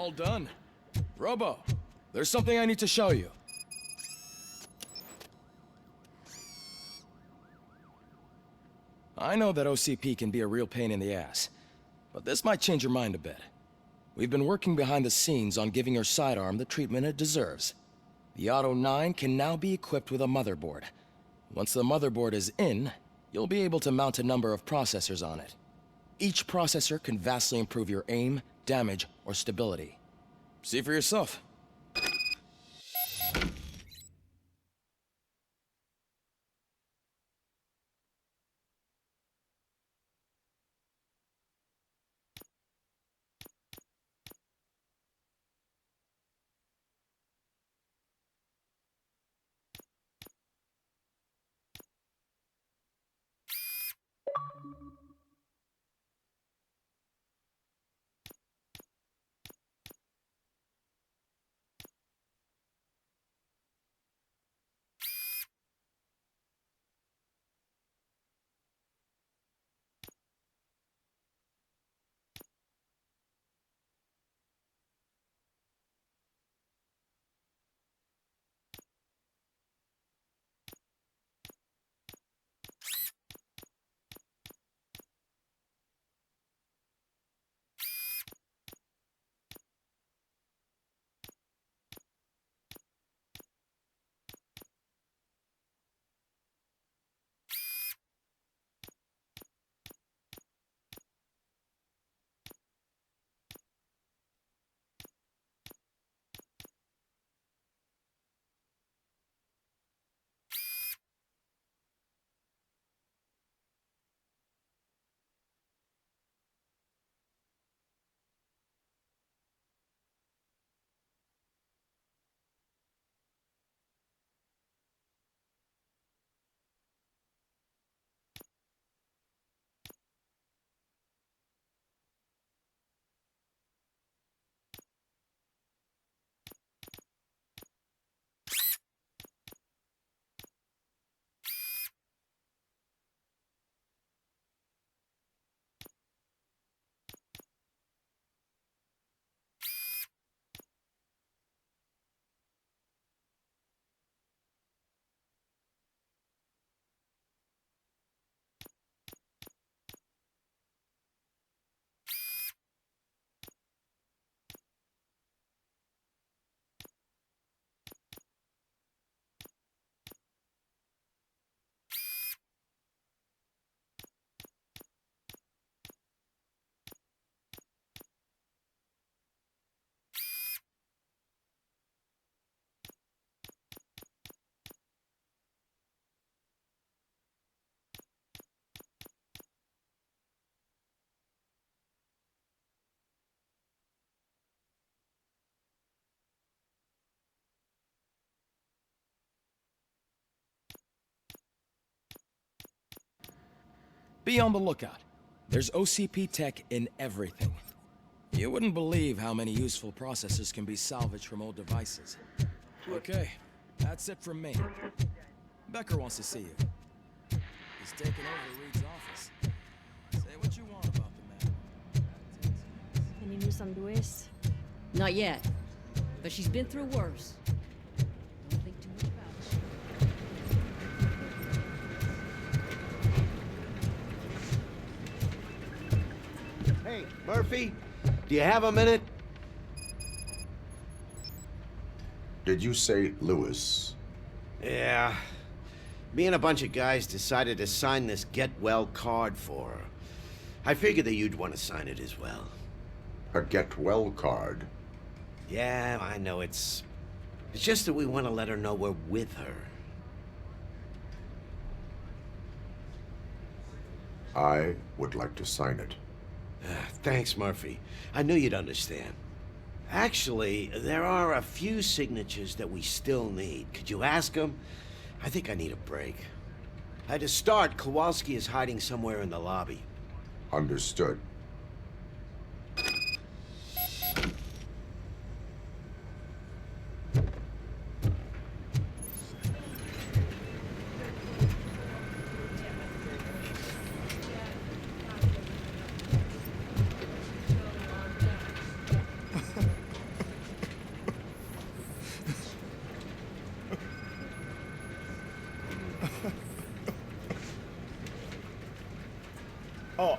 All done. Robo, there's something I need to show you. I know that OCP can be a real pain in the ass, but this might change your mind a bit. We've been working behind the scenes on giving your sidearm the treatment it deserves. The Auto 9 can now be equipped with a motherboard. Once the motherboard is in, you'll be able to mount a number of processors on it. Each processor can vastly improve your aim, damage, or stability. See for yourself. Be on the lookout. There's OCP tech in everything. You wouldn't believe how many useful processors can be salvaged from old devices. Okay, that's it from me. Becker wants to see you. He's taken over Reed's office. Say what you want about the man. Any news on Luis? Not yet, but she's been through worse. Don't think too much about it. Hey, Murphy, do you have a minute? Did you say Lewis? Yeah. Me and a bunch of guys decided to sign this get well card for her. I figured that you'd want to sign it as well. A get well card? Yeah, I know it's just that we want to let her know we're with her. I would like to sign it. Thanks, Murphy. I knew you'd understand. Actually, there are a few signatures that we still need. Could you ask them? I think I need a break. To start, Kowalski is hiding somewhere in the lobby. Understood.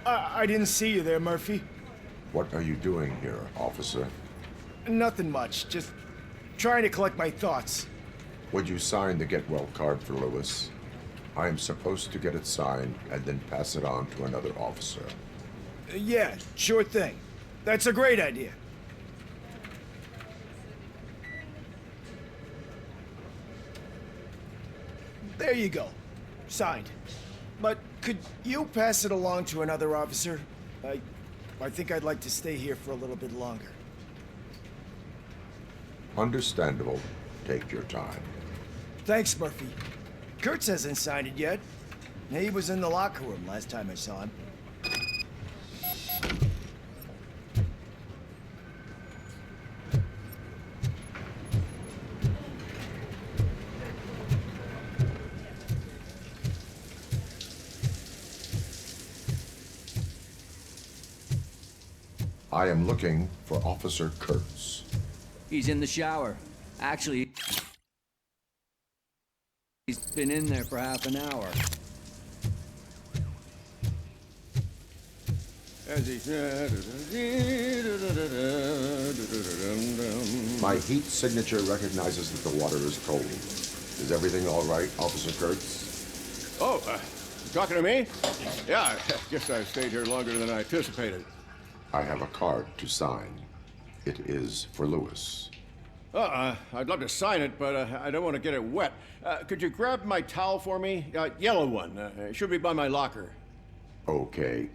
I didn't see you there, Murphy. What are you doing here, officer? Nothing much, just trying to collect my thoughts. Would you sign the get well card for Lewis? I am supposed to get it signed and then pass it on to another officer. Yeah, sure thing. That's a great idea. There you go. Signed. But could you pass it along to another officer? I think I'd like to stay here for a little bit longer. Understandable. Take your time. Thanks, Murphy. Kurtz hasn't signed it yet. He was in the locker room last time I saw him. I am looking for Officer Kurtz. He's in the shower. Actually, he's been in there for half an hour. My heat signature recognizes that the water is cold. Is everything all right, Officer Kurtz? Oh, you talking to me? Yeah, I guess I stayed here longer than I anticipated. I have a card to sign. It is for Lewis. I'd love to sign it, but I don't want to get it wet. Could you grab my towel for me? Yellow one. It should be by my locker. Okay.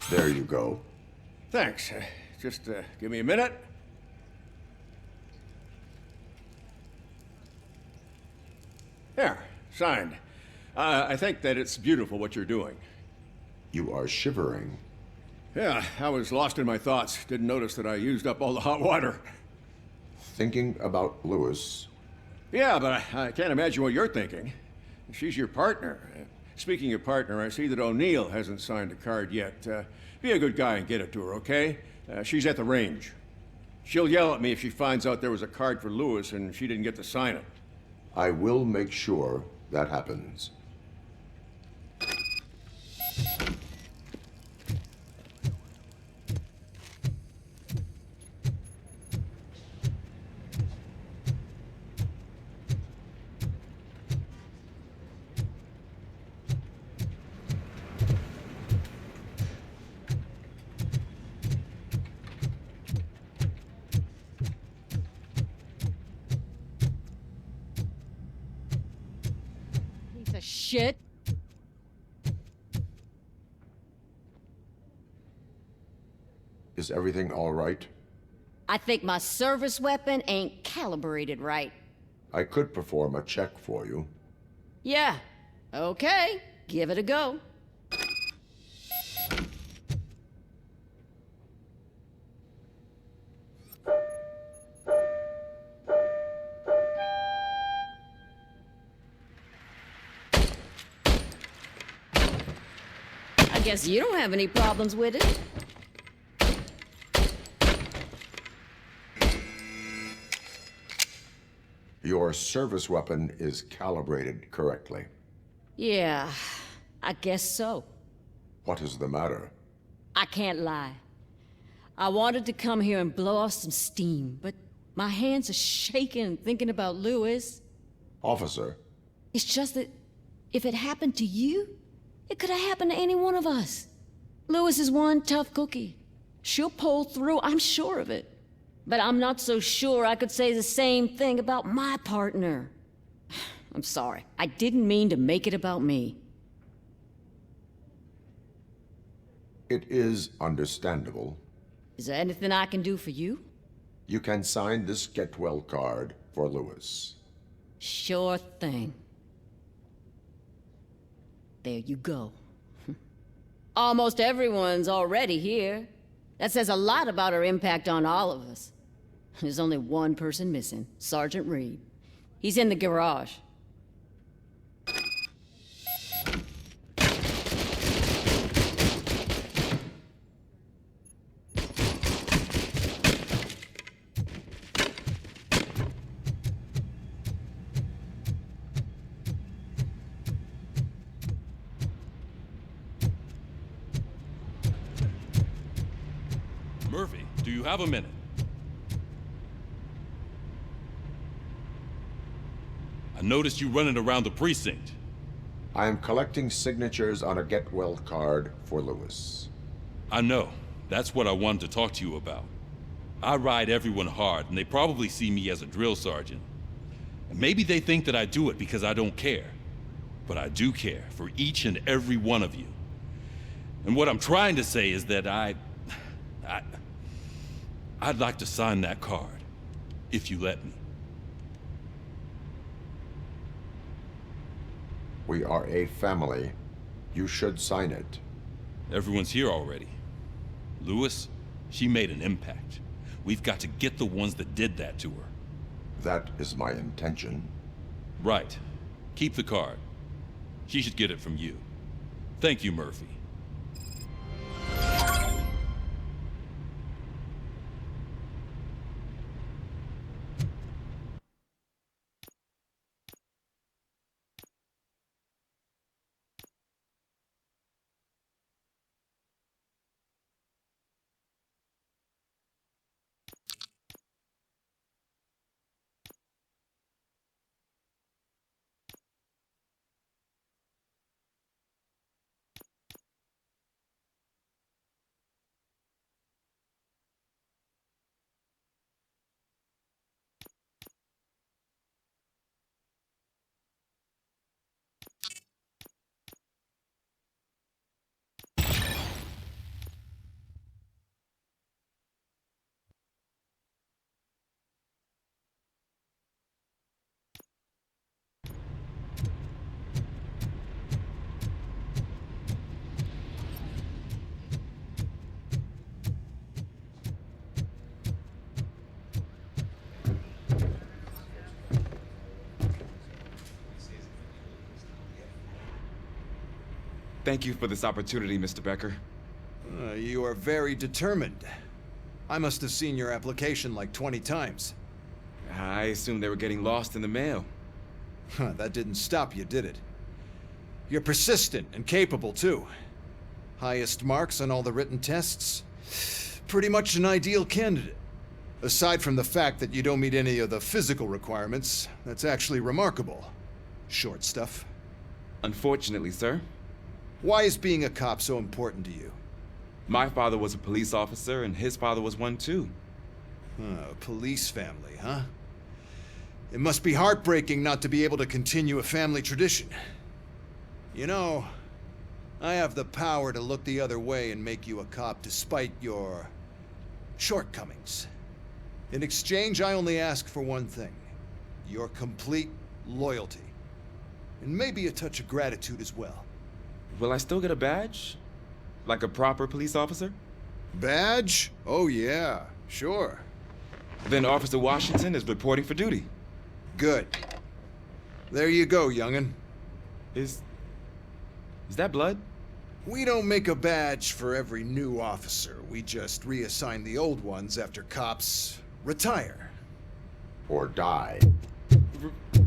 There you go. Thanks. Just give me a minute. There, signed. I think that it's beautiful what you're doing. You are shivering. Yeah, I was lost in my thoughts. Didn't notice that I used up all the hot water. Thinking about Lewis. Yeah, but I can't imagine what you're thinking. She's your partner. Speaking of partner, I see that O'Neill hasn't signed a card yet. Be a good guy and get it to her, okay? She's at the range. She'll yell at me if she finds out there was a card for Lewis and she didn't get to sign it. I will make sure that happens. Shit. Is everything all right? I think my service weapon ain't calibrated right. I could perform a check for you. Yeah. Okay. Give it a go. I guess you don't have any problems with it. Your service weapon is calibrated correctly. Yeah, I guess so. What is the matter? I can't lie. I wanted to come here and blow off some steam, but my hands are shaking thinking about Lewis. Officer, It's just that if it happened to you, it could have happened to any one of us. Lewis is one tough cookie. She'll pull through, I'm sure of it. But I'm not so sure I could say the same thing about my partner. I'm sorry. I didn't mean to make it about me. it is understandable. Is there anything I can do for you? You can sign this get well card for Lewis. Sure thing. There you go. Almost everyone's already here. That says a lot about her impact on all of us. There's only one person missing, Sergeant Reed. He's in the garage. Murphy, do you have a minute? I noticed you running around the precinct. I am collecting signatures on a get well card for Lewis. I know. That's what I wanted to talk to you about. I ride everyone hard, and they probably see me as a drill sergeant. And maybe they think that I do it because I don't care. But I do care for each and every one of you. And what I'm trying to say is that I'd like to sign that card, if you let me. We are a family. You should sign it. Everyone's here already. Lewis, she made an impact. We've got to get the ones that did that to her. That is my intention. Right. Keep the card. She should get it from you. Thank you, Murphy. Thank you for this opportunity, Mr. Becker. You are very determined. I must have seen your application like 20 times. I assumed they were getting lost in the mail. That didn't stop you, did it? You're persistent and capable, too. Highest marks on all the written tests. Pretty much an ideal candidate. Aside from the fact that you don't meet any of the physical requirements, that's actually remarkable. Short stuff. Unfortunately, sir. Why is being a cop so important to you? My father was a police officer, and his father was one too. A police family, huh? It must be heartbreaking not to be able to continue a family tradition. You know, I have the power to look the other way and make you a cop despite your shortcomings. In exchange, I only ask for one thing. Your complete loyalty. And maybe a touch of gratitude as well. Will I still get a badge? Like a proper police officer? Badge? Oh yeah, sure. Then Officer Washington is reporting for duty. Good. There you go, young'un. Is that blood? We don't make a badge for every new officer. We just reassign the old ones after cops retire. Or die.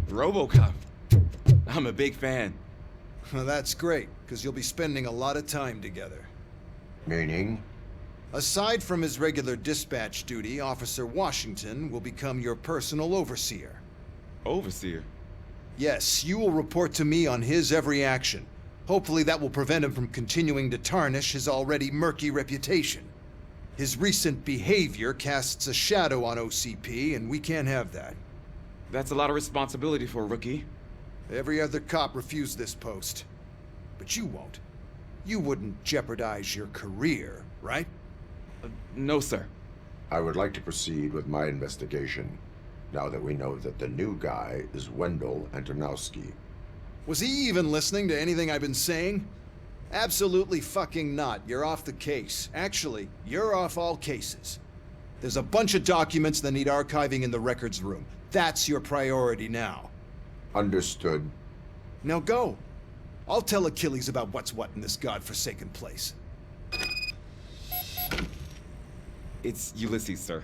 Robocop. I'm a big fan. Well, that's great, because you'll be spending a lot of time together. Meaning? Aside from his regular dispatch duty, Officer Washington will become your personal overseer. Overseer? Yes, you will report to me on his every action. Hopefully that will prevent him from continuing to tarnish his already murky reputation. His recent behavior casts a shadow on OCP, and we can't have that. That's a lot of responsibility for a rookie. Every other cop refused this post. But you won't. You wouldn't jeopardize your career, right? No, sir. I would like to proceed with my investigation, now that we know that the new guy is Wendell Antonowksy. Was he even listening to anything I've been saying? Absolutely fucking not. You're off the case. Actually, you're off all cases. There's a bunch of documents that need archiving in the records room. That's your priority now. Understood. Now go. I'll tell Achilles about what's what in this godforsaken place. It's Ulysses, sir.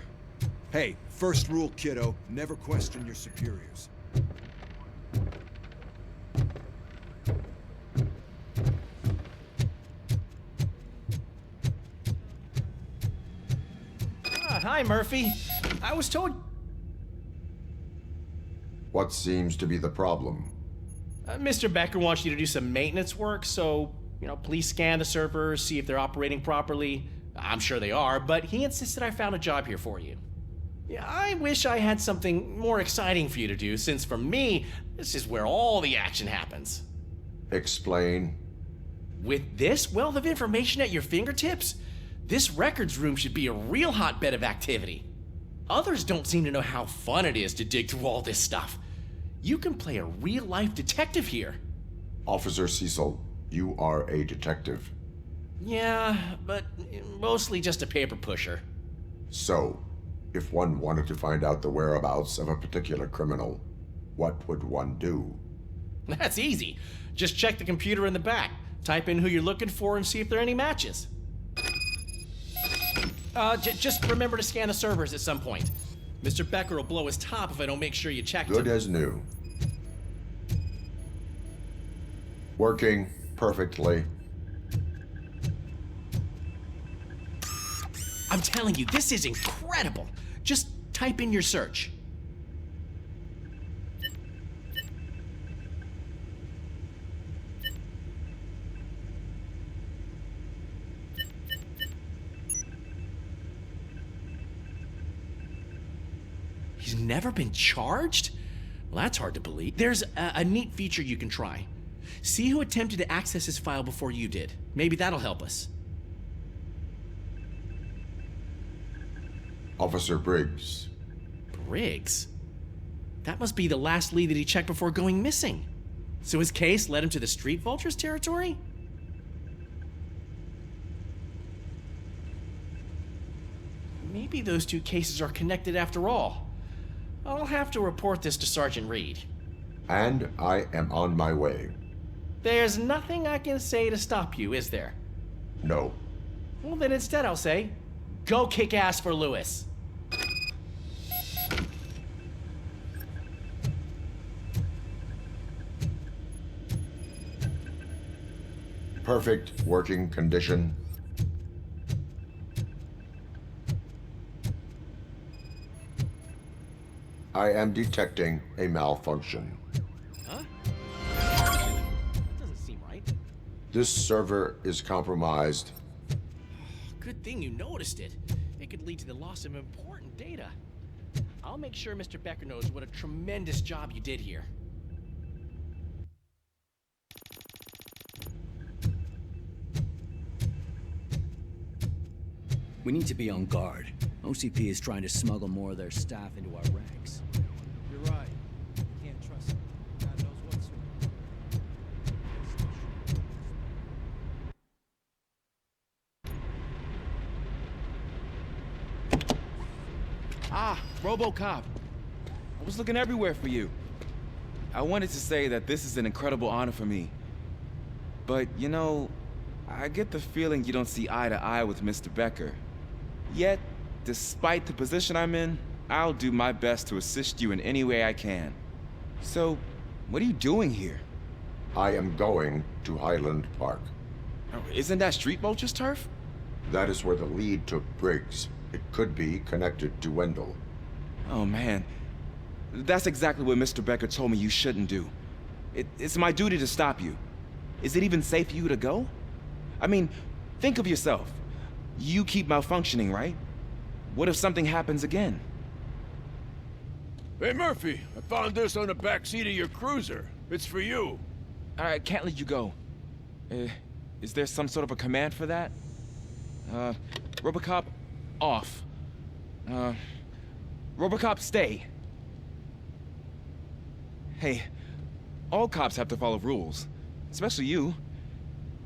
Hey, first rule, kiddo. Never question your superiors. Hi, Murphy. I was told... What seems to be the problem? Mr. Becker wants you to do some maintenance work, so, please scan the servers, see if they're operating properly. I'm sure they are, but he insisted I found a job here for you. Yeah, I wish I had something more exciting for you to do, since for me, this is where all the action happens. Explain. With this wealth of information at your fingertips, this records room should be a real hotbed of activity. Others don't seem to know how fun it is to dig through all this stuff. You can play a real-life detective here. Officer Cecil, you are a detective. Yeah, but mostly just a paper pusher. So, if one wanted to find out the whereabouts of a particular criminal, what would one do? That's easy. Just check the computer in the back, type in who you're looking for, and see if there are any matches. Just remember to scan the servers at some point. Mr. Becker will blow his top if I don't make sure you checked Good them. as new. Working perfectly. I'm telling you, this is incredible. Just type in your search. He's never been charged? Well, that's hard to believe. There's a neat feature you can try. See who attempted to access his file before you did. Maybe that'll help us. Officer Briggs. Briggs? That must be the last lead that he checked before going missing. So his case led him to the Street Vultures territory? Maybe those two cases are connected after all. I'll have to report this to Sergeant Reed. And I am on my way. There's nothing I can say to stop you, is there? No. Well, then instead I'll say, go kick ass for Lewis. Perfect working condition. I am detecting a malfunction. Huh? That doesn't seem right. This server is compromised. Good thing you noticed it. It could lead to the loss of important data. I'll make sure Mr. Becker knows what a tremendous job you did here. We need to be on guard. OCP is trying to smuggle more of their staff into our ranks. You're right. You can't trust them. God knows what's... Ah, Robocop. I was looking everywhere for you. I wanted to say that this is an incredible honor for me. But, I get the feeling you don't see eye to eye with Mr. Becker. Yet, despite the position I'm in, I'll do my best to assist you in any way I can. So, what are you doing here? I am going to Highland Park. Isn't that Street Vultures Turf? That is where the lead took Briggs. It could be connected to Wendell. Oh, man. That's exactly what Mr. Becker told me you shouldn't do. It's my duty to stop you. Is it even safe for you to go? I mean, think of yourself. You keep malfunctioning, right? What if something happens again? Hey, Murphy, I found this on the back seat of your cruiser. It's for you. I can't let you go. Is there some sort of a command for that? Robocop, off. Robocop, stay. Hey, all cops have to follow rules. Especially you.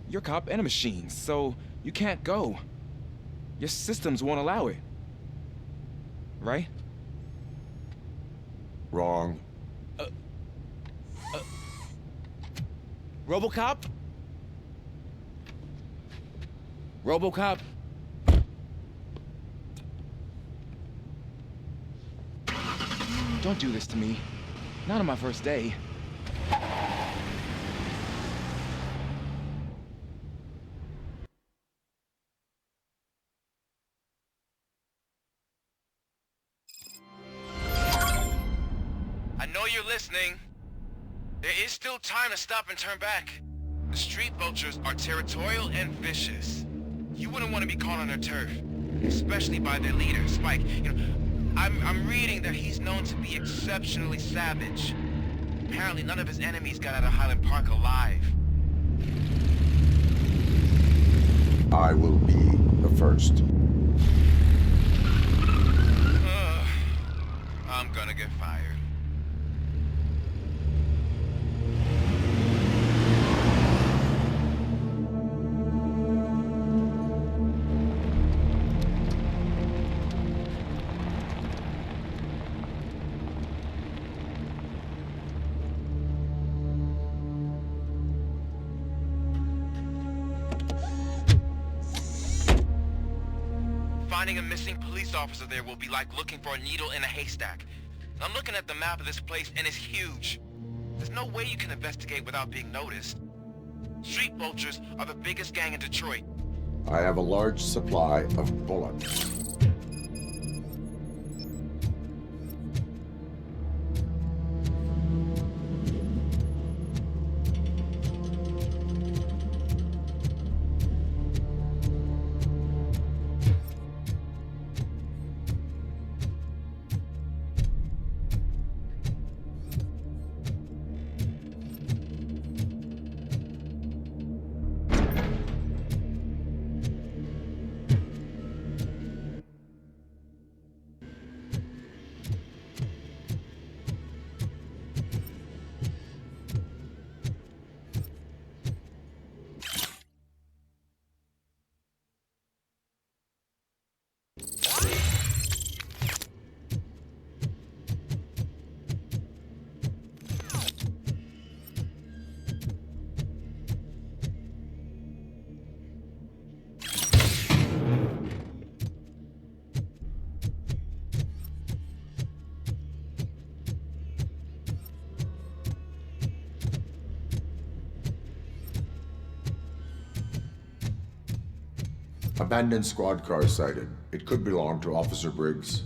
You're a cop and a machine, so you can't go. Your systems won't allow it. Right? Wrong. Robocop? Robocop? Don't do this to me. Not on my first day. you're listening. There is still time to stop and turn back. The street vultures are territorial and vicious. You wouldn't want to be caught on their turf, especially by their leader, Spike. You know, I'm reading that he's known to be exceptionally savage. Apparently none of his enemies got out of Highland Park alive. I will be the first. I'm gonna get fired. Finding a missing police officer there will be like looking for a needle in a haystack. I'm looking at the map of this place and it's huge. There's no way you can investigate without being noticed. Street vultures are the biggest gang in Detroit. I have a large supply of bullets. Abandoned squad car sighted. It could belong to Officer Briggs.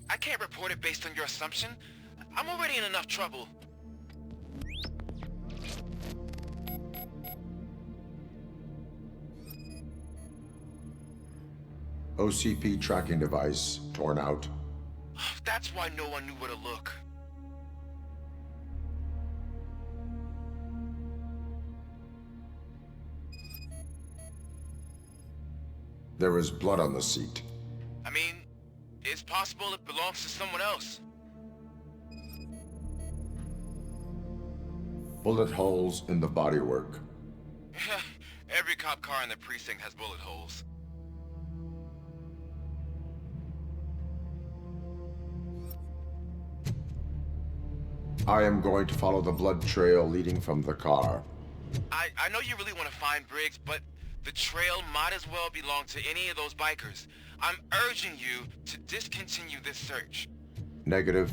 I can't report it based on your assumption. I'm already in enough trouble. OCP tracking device torn out. That's why no one knew where to look. There is blood on the seat. I mean, it's possible it belongs to someone else. Bullet holes in the bodywork. Every cop car in the precinct has bullet holes. I am going to follow the blood trail leading from the car. I know you really want to find Briggs, but the trail might as well belong to any of those bikers. I'm urging you to discontinue this search. Negative.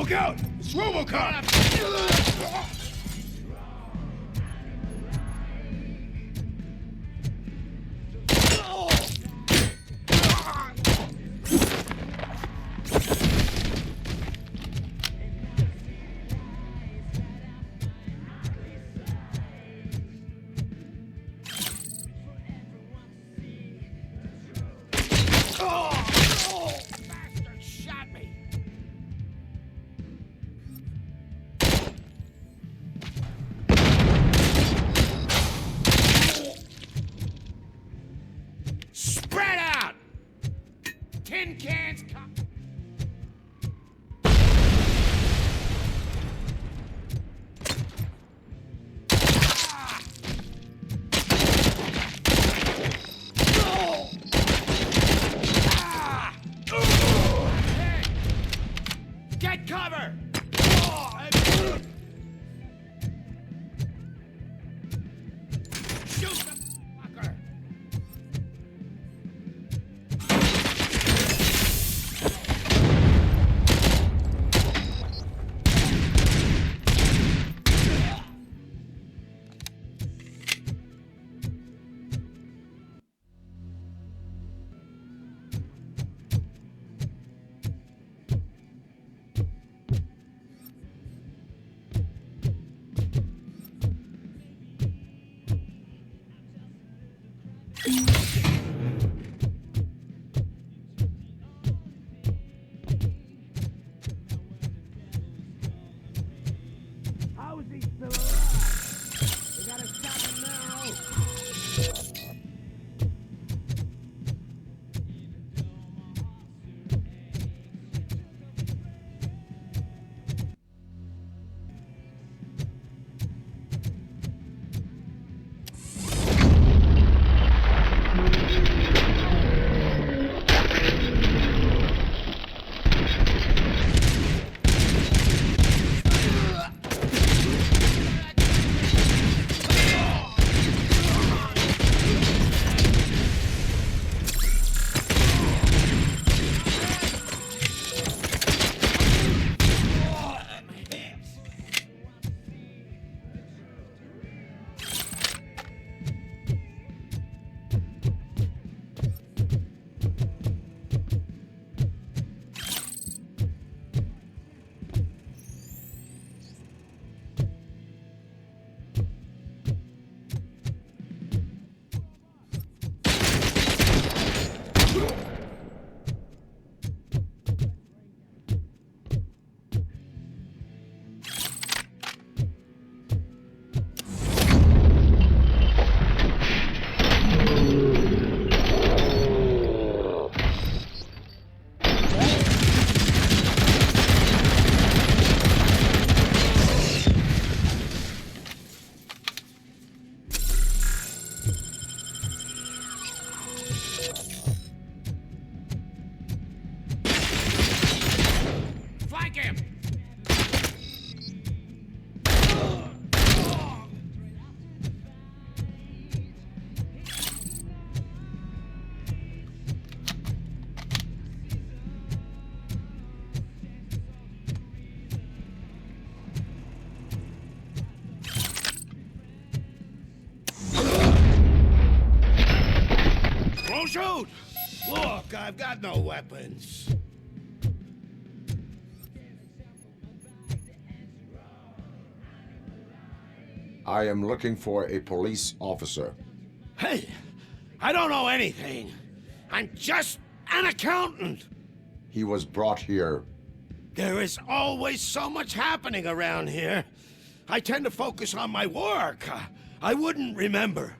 Look out! It's Robocop! Bastard shot me! Spread out! Tin cans come. Get cover! Shoot the fucker! How is he still alive? We gotta stop him now! Flank him! Don't shoot! Look, I've got no weapons. I am looking for a police officer. Hey, I don't know anything. I'm just an accountant. He was brought here. There is always so much happening around here. I tend to focus on my work. I wouldn't remember.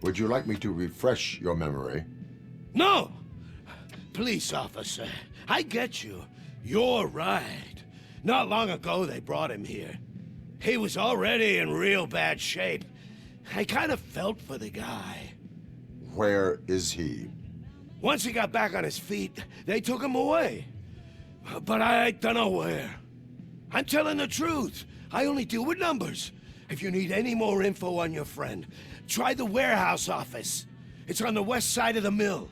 Would you like me to refresh your memory? No! Police officer, I get you. You're right. Not long ago they brought him here. He was already in real bad shape. I kind of felt for the guy. Where is he? Once he got back on his feet, they took him away. But I don't know where. I'm telling the truth. I only deal with numbers. If you need any more info on your friend, try the warehouse office. It's on the west side of the mill.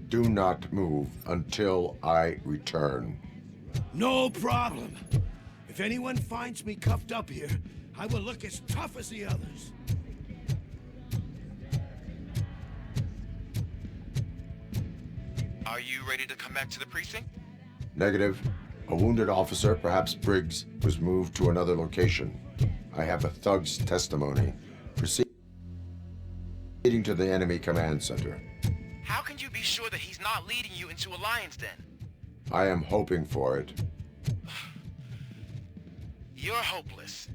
Do not move until I return. No problem. If anyone finds me cuffed up here, I will look as tough as the others. Are you ready to come back to the precinct? Negative. A wounded officer, perhaps Briggs, was moved to another location. I have a thug's testimony. Proceeding to the enemy command center. How can you be sure that he's not leading you into a lion's den? I am hoping for it. You're hopeless.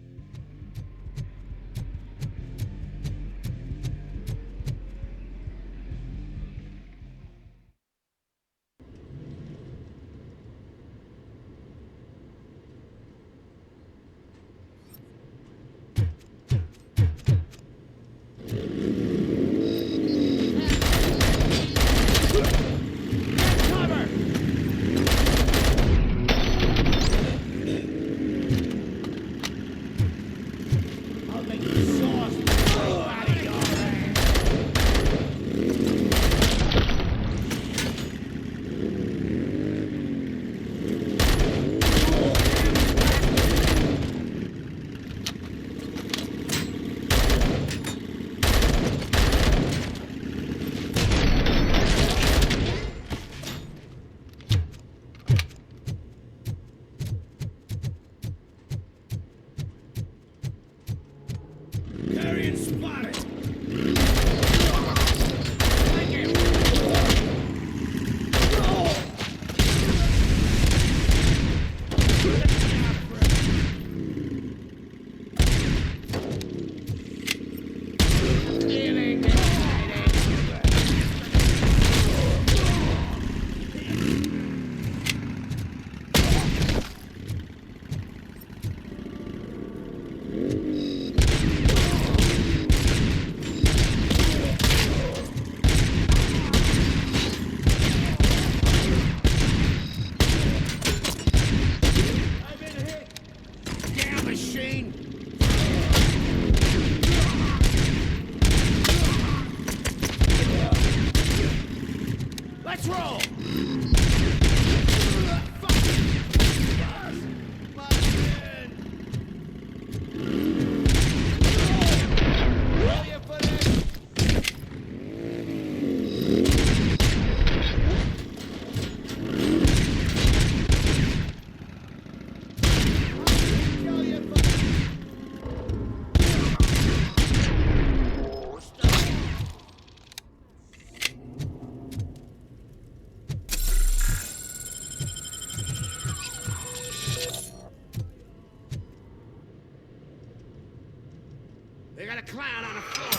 They got a clown on the floor.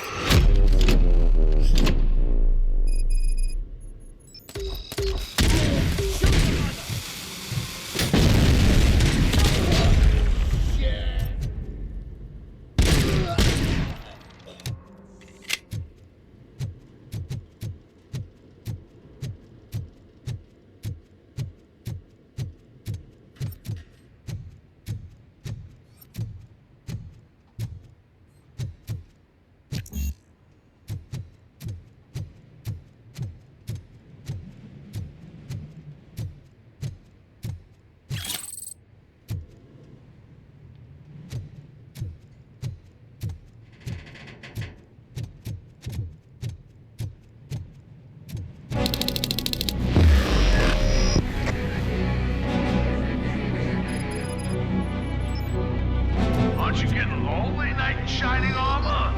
Aren't you getting lonely, knight in shining armor?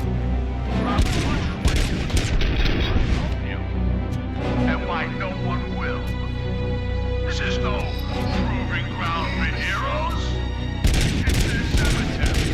Perhaps help you. And why no one will. This is no proving ground for heroes. It's their cemetery.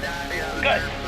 Good.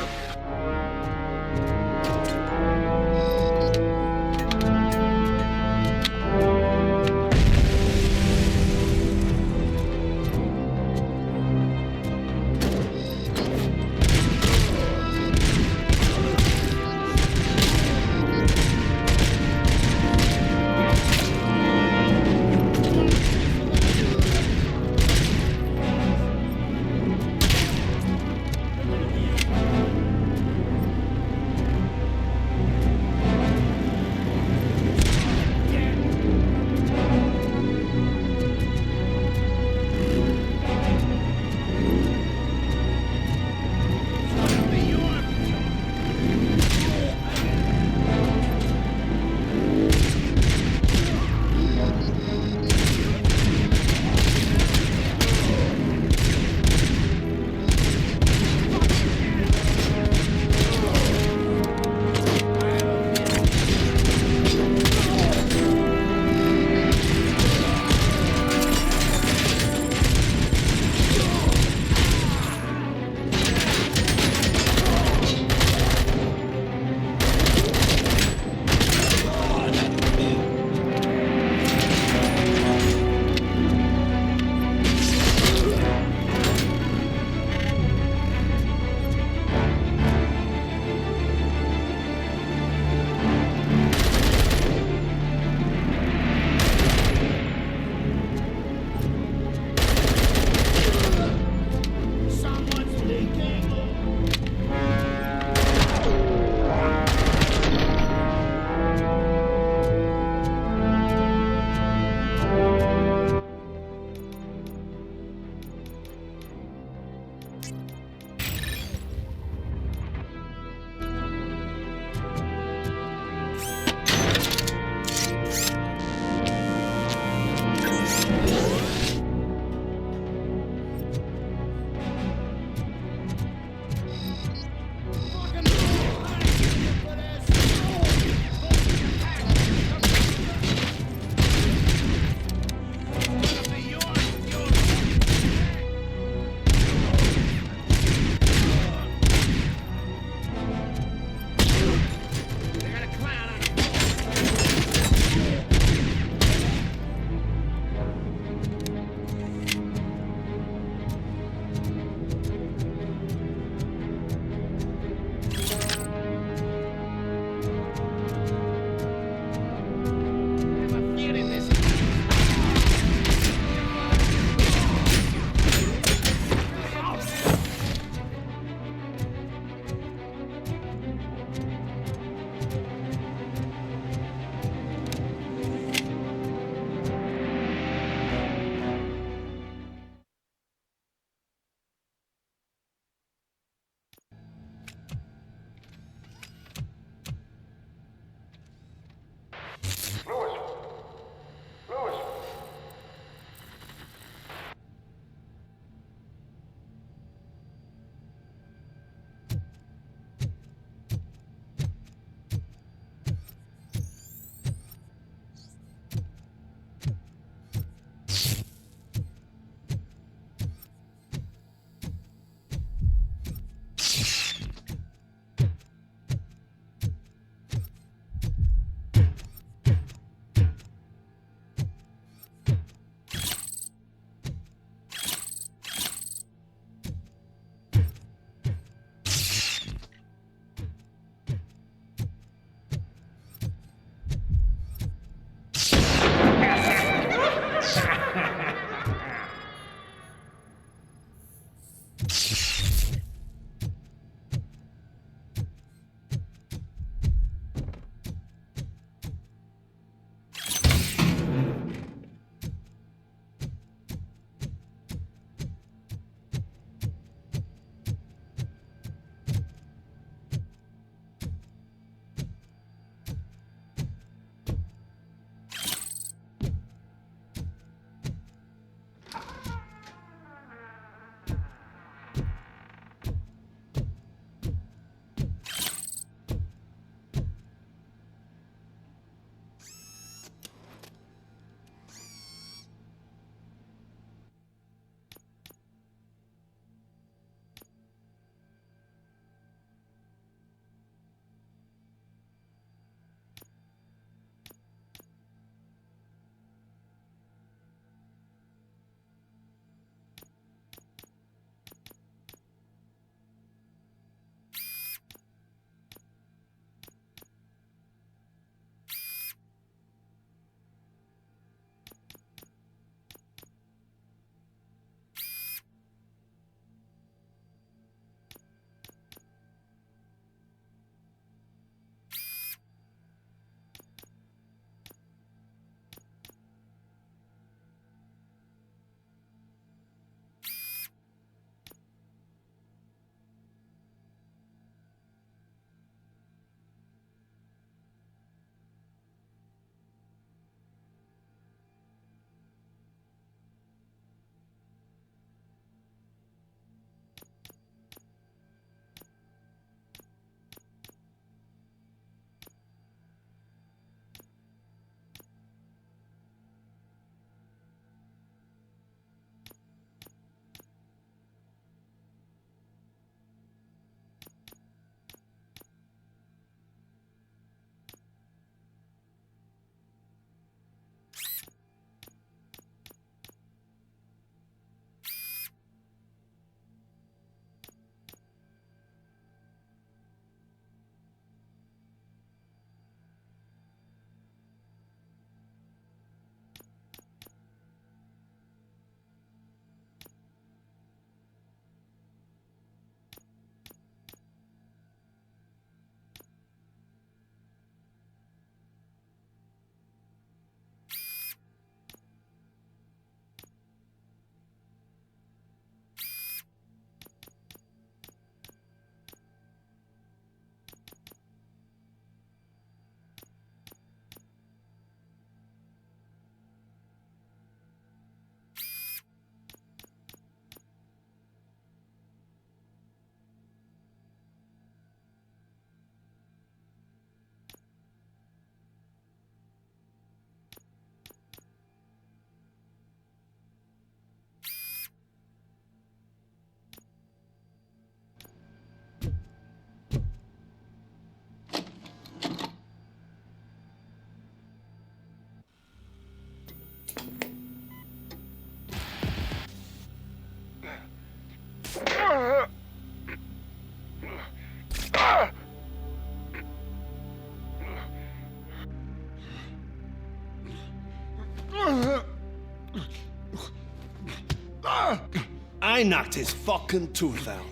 I knocked his fucking tooth out.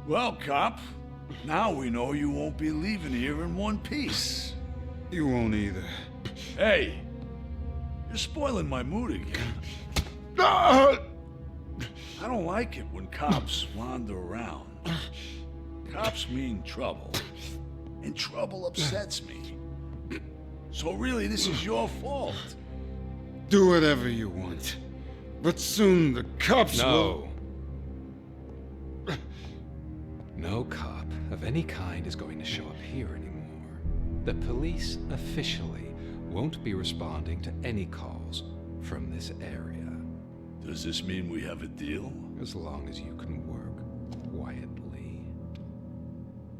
Well, cop, now we know you won't be leaving here in one piece. You won't either. Hey, you're spoiling my mood again. I don't like it when cops wander around. Cops mean trouble, and trouble upsets me. So really, this is your fault. Do whatever you want. But soon the cops will... No cop of any kind is going to show up here anymore. The police officially won't be responding to any calls from this area. Does this mean we have a deal? As long as you can work quietly.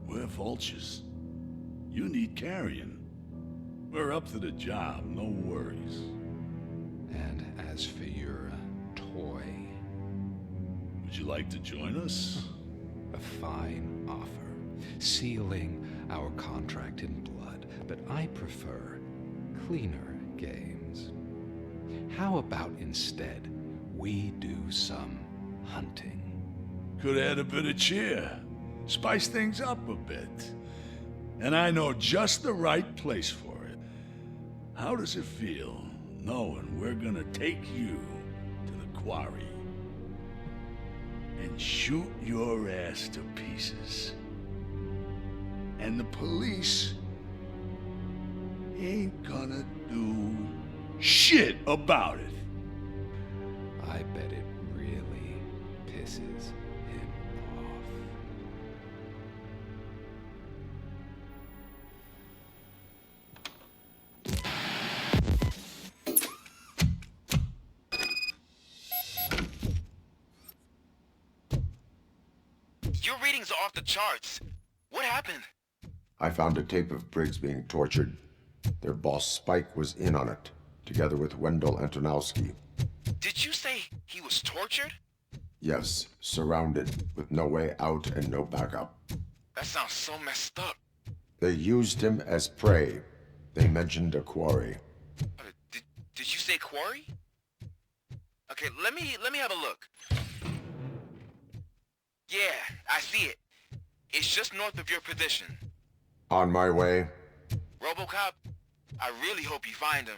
We're vultures. You need carrying. We're up to the job, no worries. And as for your toy... Would you like to join us? A fine offer, sealing our contract in blood, but I prefer cleaner games. How about instead we do some hunting? Could add a bit of cheer, spice things up a bit. And I know just the right place for it. How does it feel knowing we're gonna take you to the quarry and shoot your ass to pieces? And the police ain't gonna do shit about it. I bet it really pisses him off. Your readings are off the charts. What happened? I found a tape of Briggs being tortured. Their boss Spike was in on it, together with Wendell Antonowksy. Did you say he was tortured? Yes, surrounded, with no way out and no backup. That sounds so messed up. They used him as prey. They mentioned a quarry. Did you say quarry? Okay, let me have a look. Yeah, I see it. It's just north of your position. On my way. Robocop, I really hope you find him.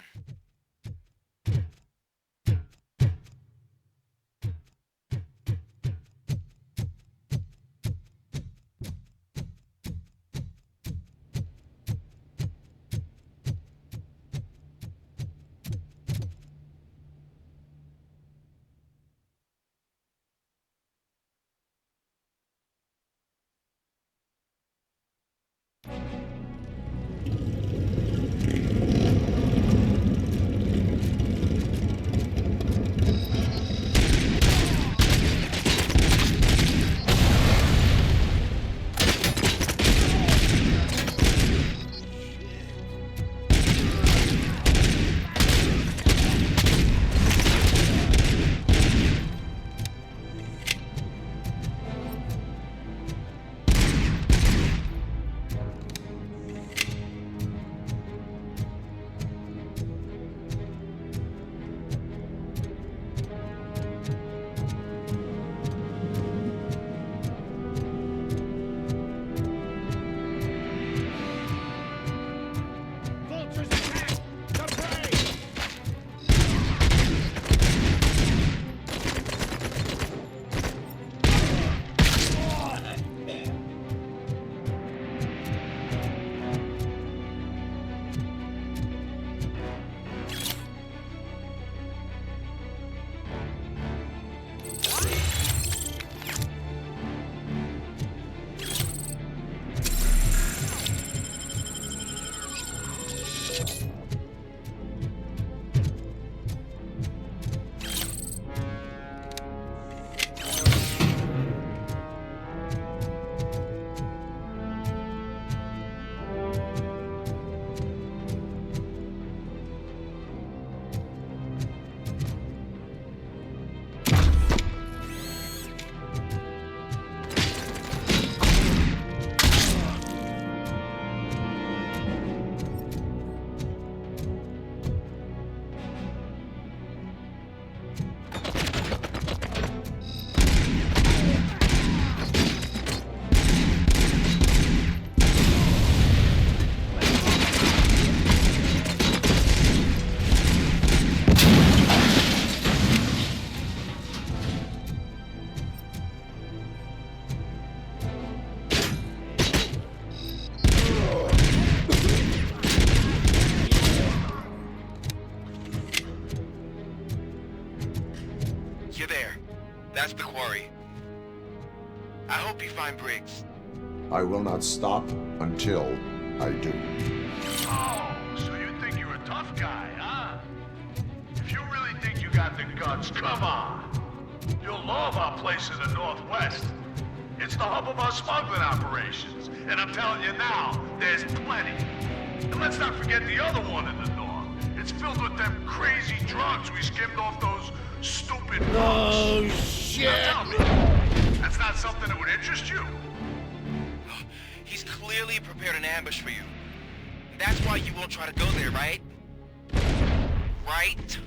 You're there. That's the quarry. I hope you find Briggs. I will not stop until I do. Oh, so you think you're a tough guy, huh? If you really think you got the guts, come on. You'll love our place in the Northwest. It's the hub of our smuggling operations. And I'm telling you now, there's plenty. And let's not forget the other one in the north. It's filled with them crazy drugs we skimmed off those stupid books. Oh, shit! Now tell me, that's not something that would interest you? He's clearly prepared an ambush for you. That's why you won't try to go there, right? Right?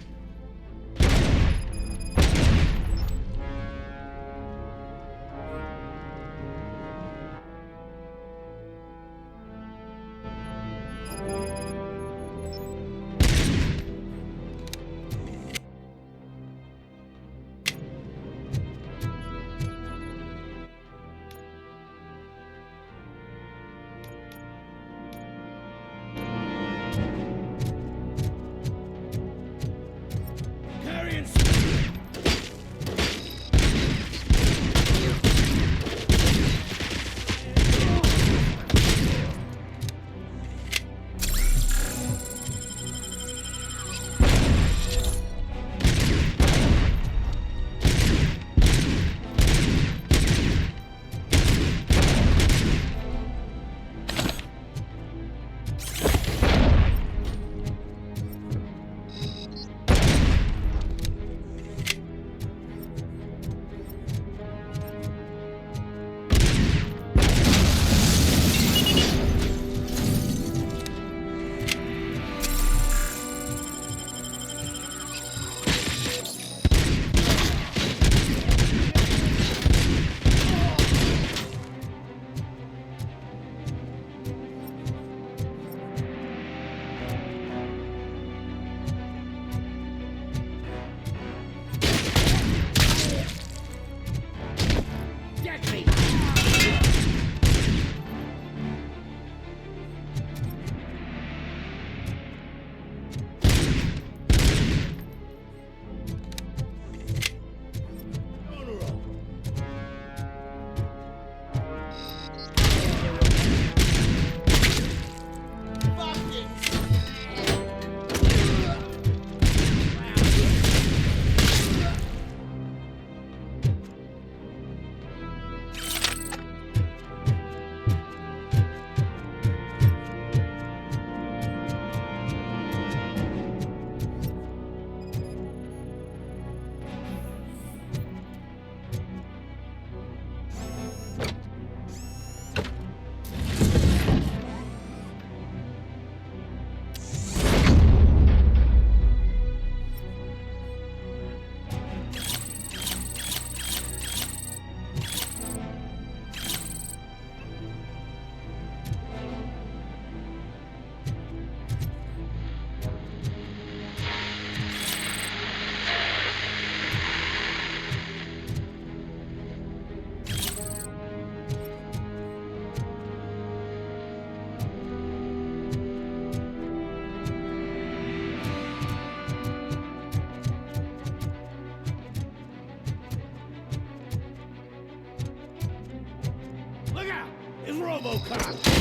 is Robocop.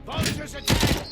Vultures attack!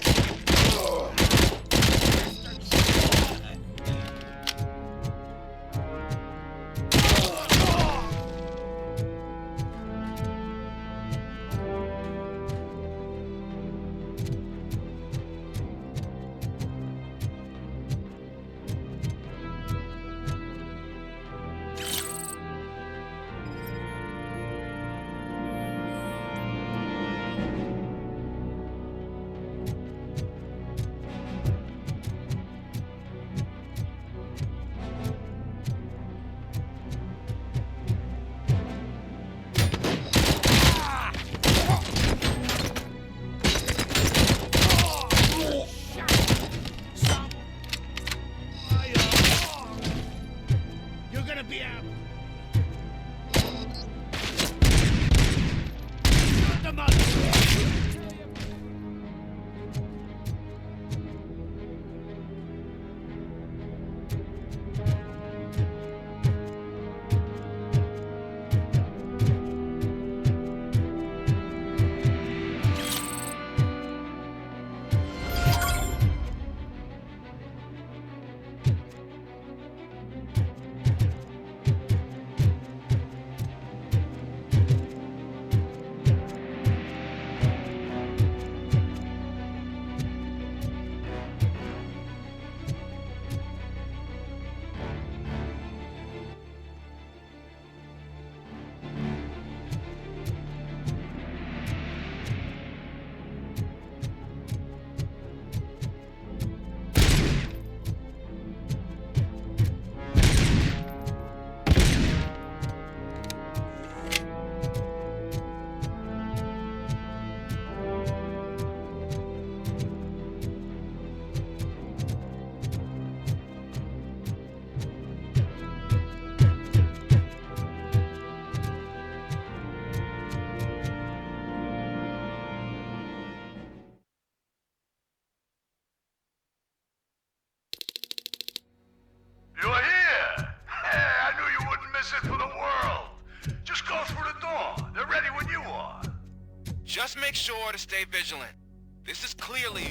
Just make sure to stay vigilant. This is clearly...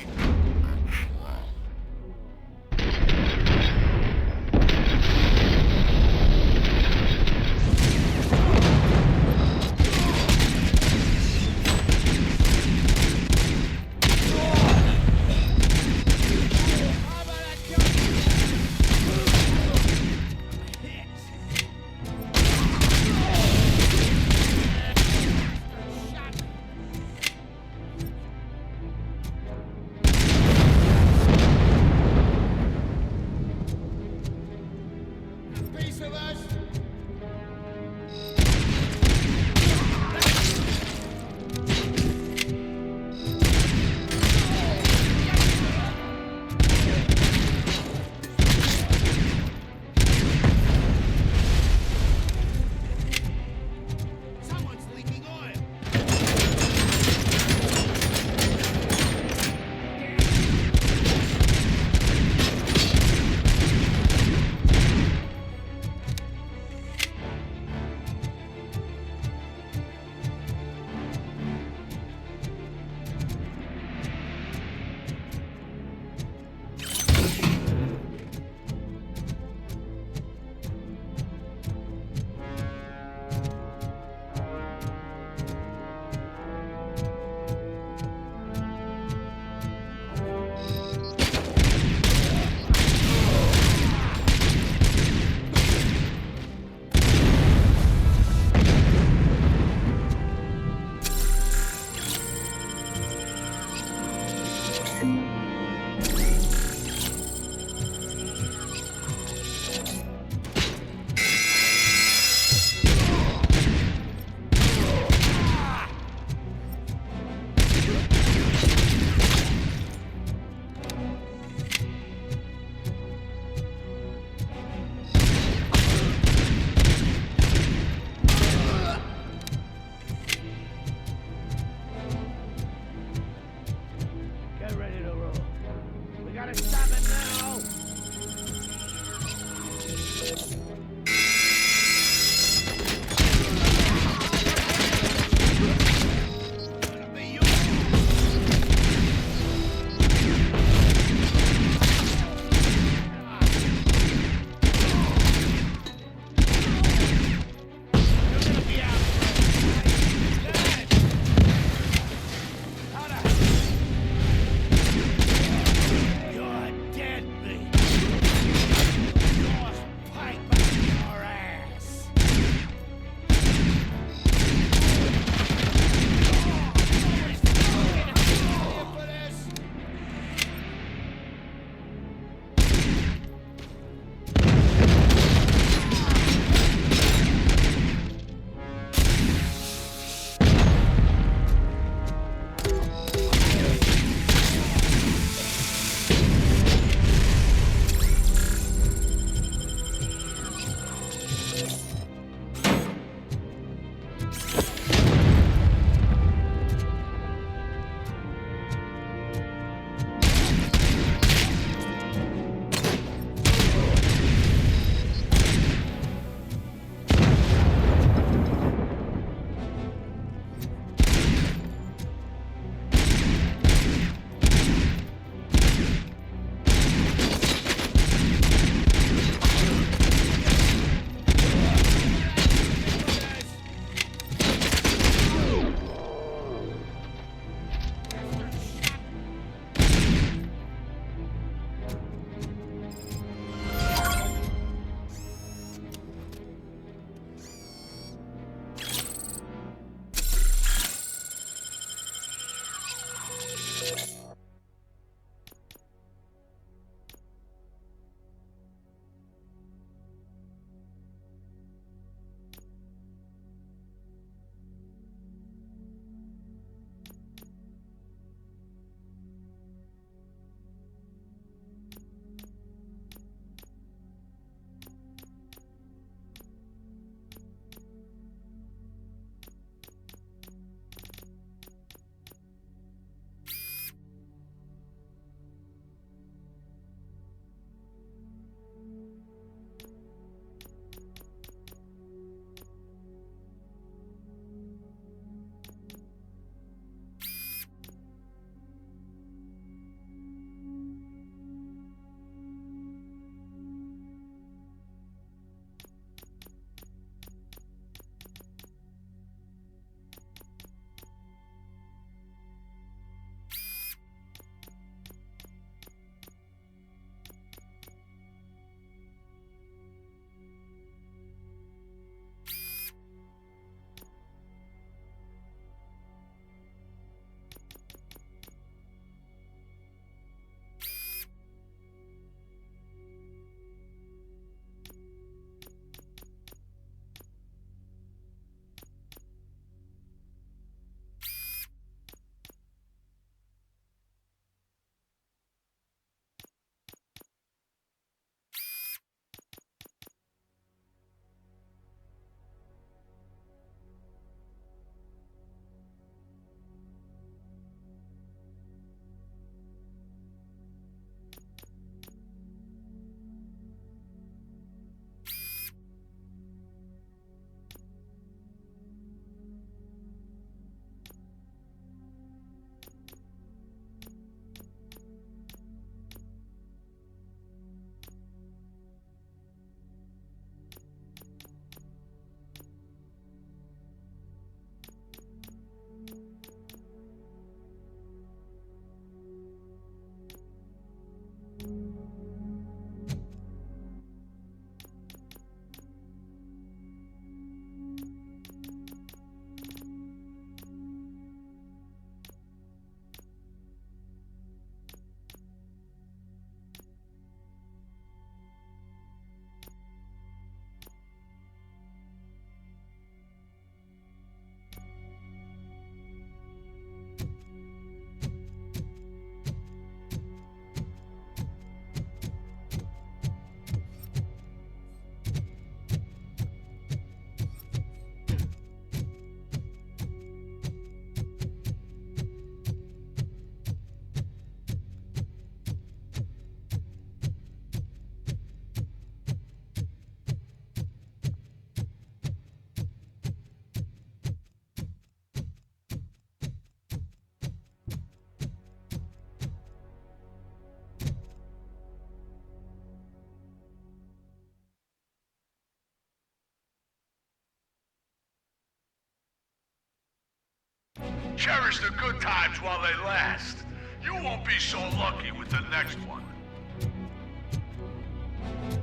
Cherish the good times while they last. You won't be so lucky with the next one.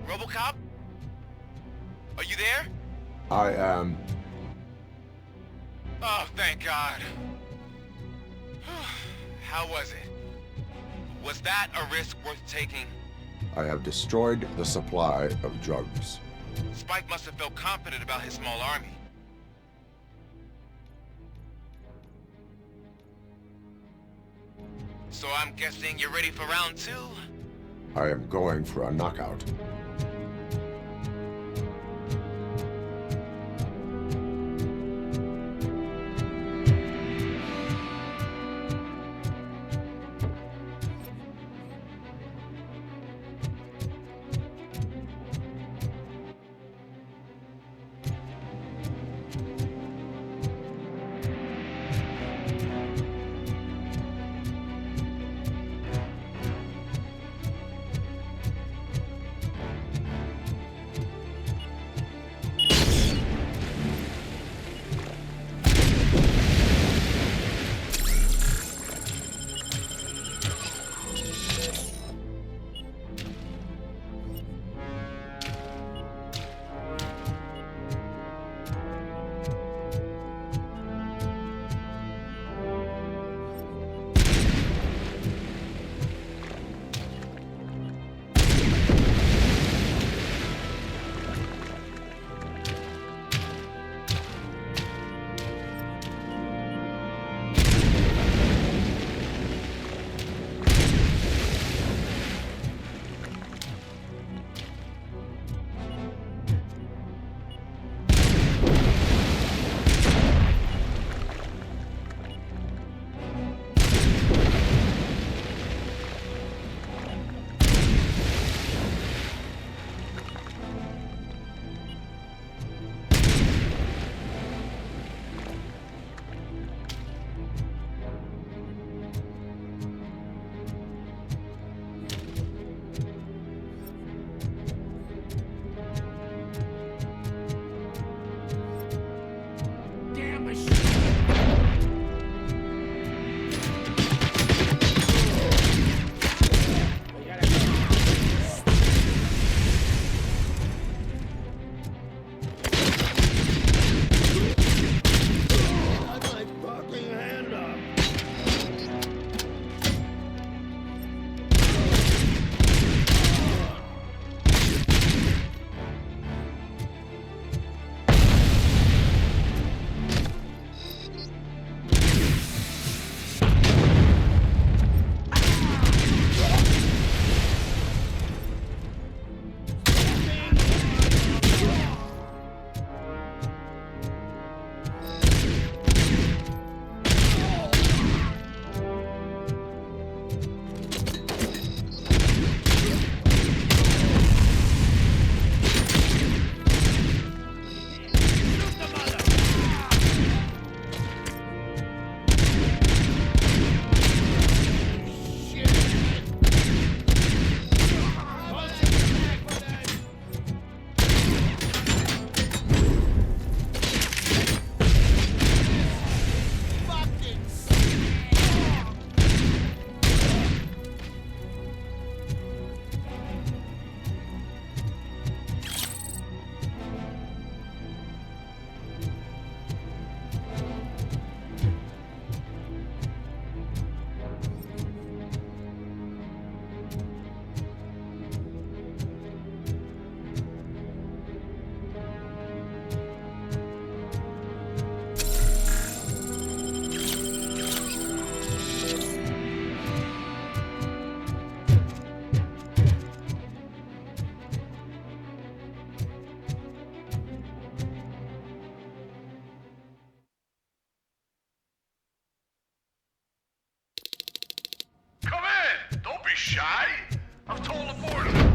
Robocop? Are you there? I am. Oh, thank God. How was it? Was that a risk worth taking? I have destroyed the supply of drugs. Spike must have felt confident about his small army. So I'm guessing you're ready for round 2? I am going for a knockout. shy? I've told the board.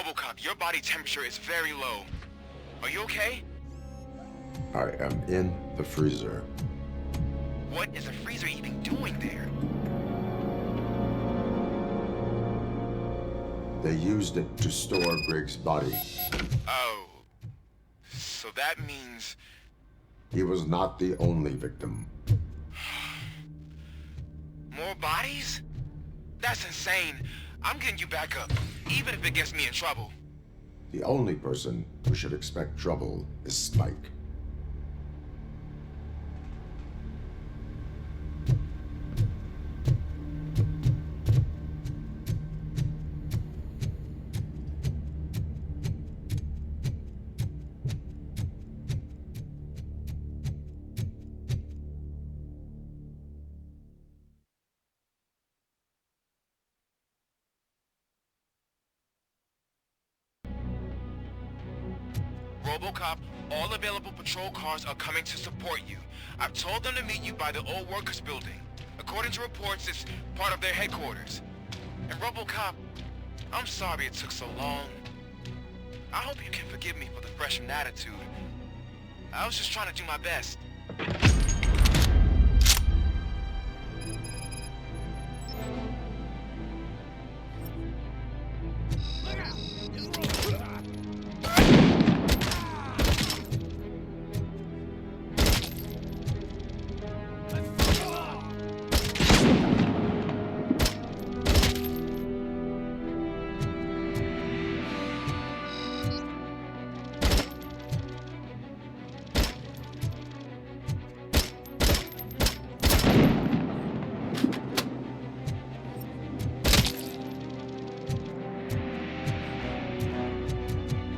Robocop, your body temperature is very low. Are you okay? I am in the freezer. What is the freezer even doing there? They used it to store Briggs' body. Oh. So that means... He was not the only victim. More bodies? That's insane. I'm getting you back up, even if it gets me in trouble. The only person who should expect trouble is Spike. Robocop, all available patrol cars are coming to support you. I've told them to meet you by the old workers building. According to reports, it's part of their headquarters. And Robocop, I'm sorry it took so long. I hope you can forgive me for the freshman attitude. I was just trying to do my best.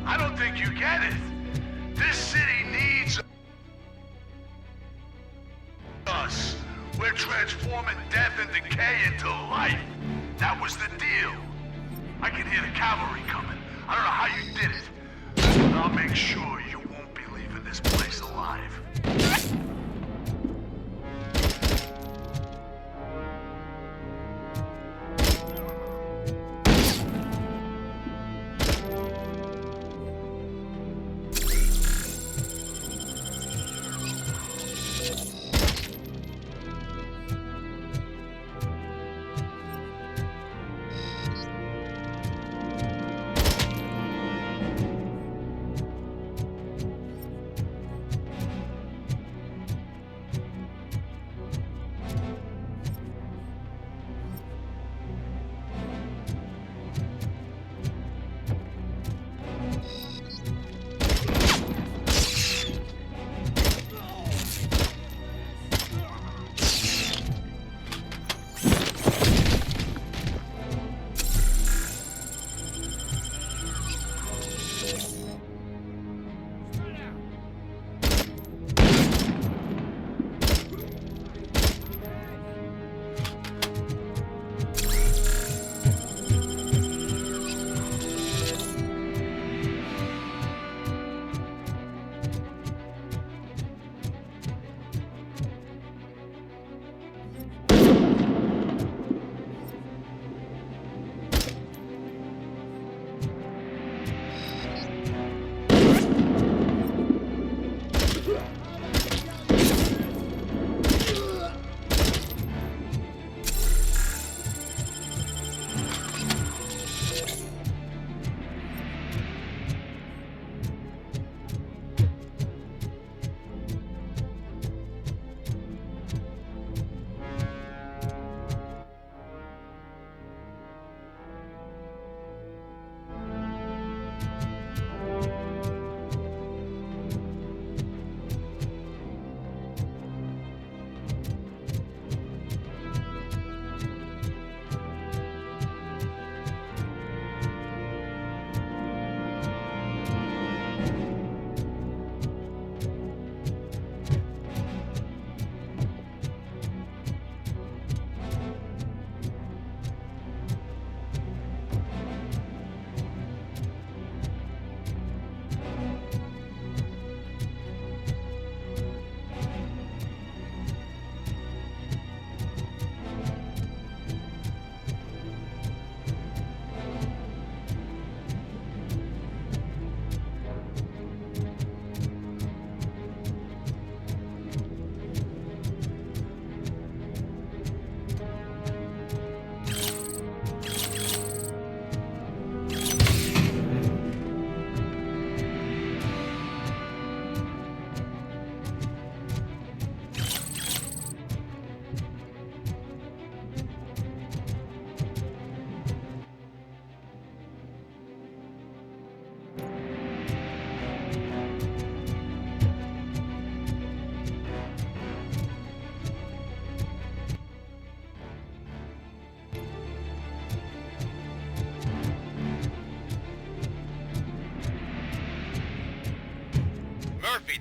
I don't think you get it. This city needs us. We're transforming death and decay into life. That was the deal. I can hear the cavalry coming. I don't know how you did it, but I'll make sure you won't be leaving this place alive.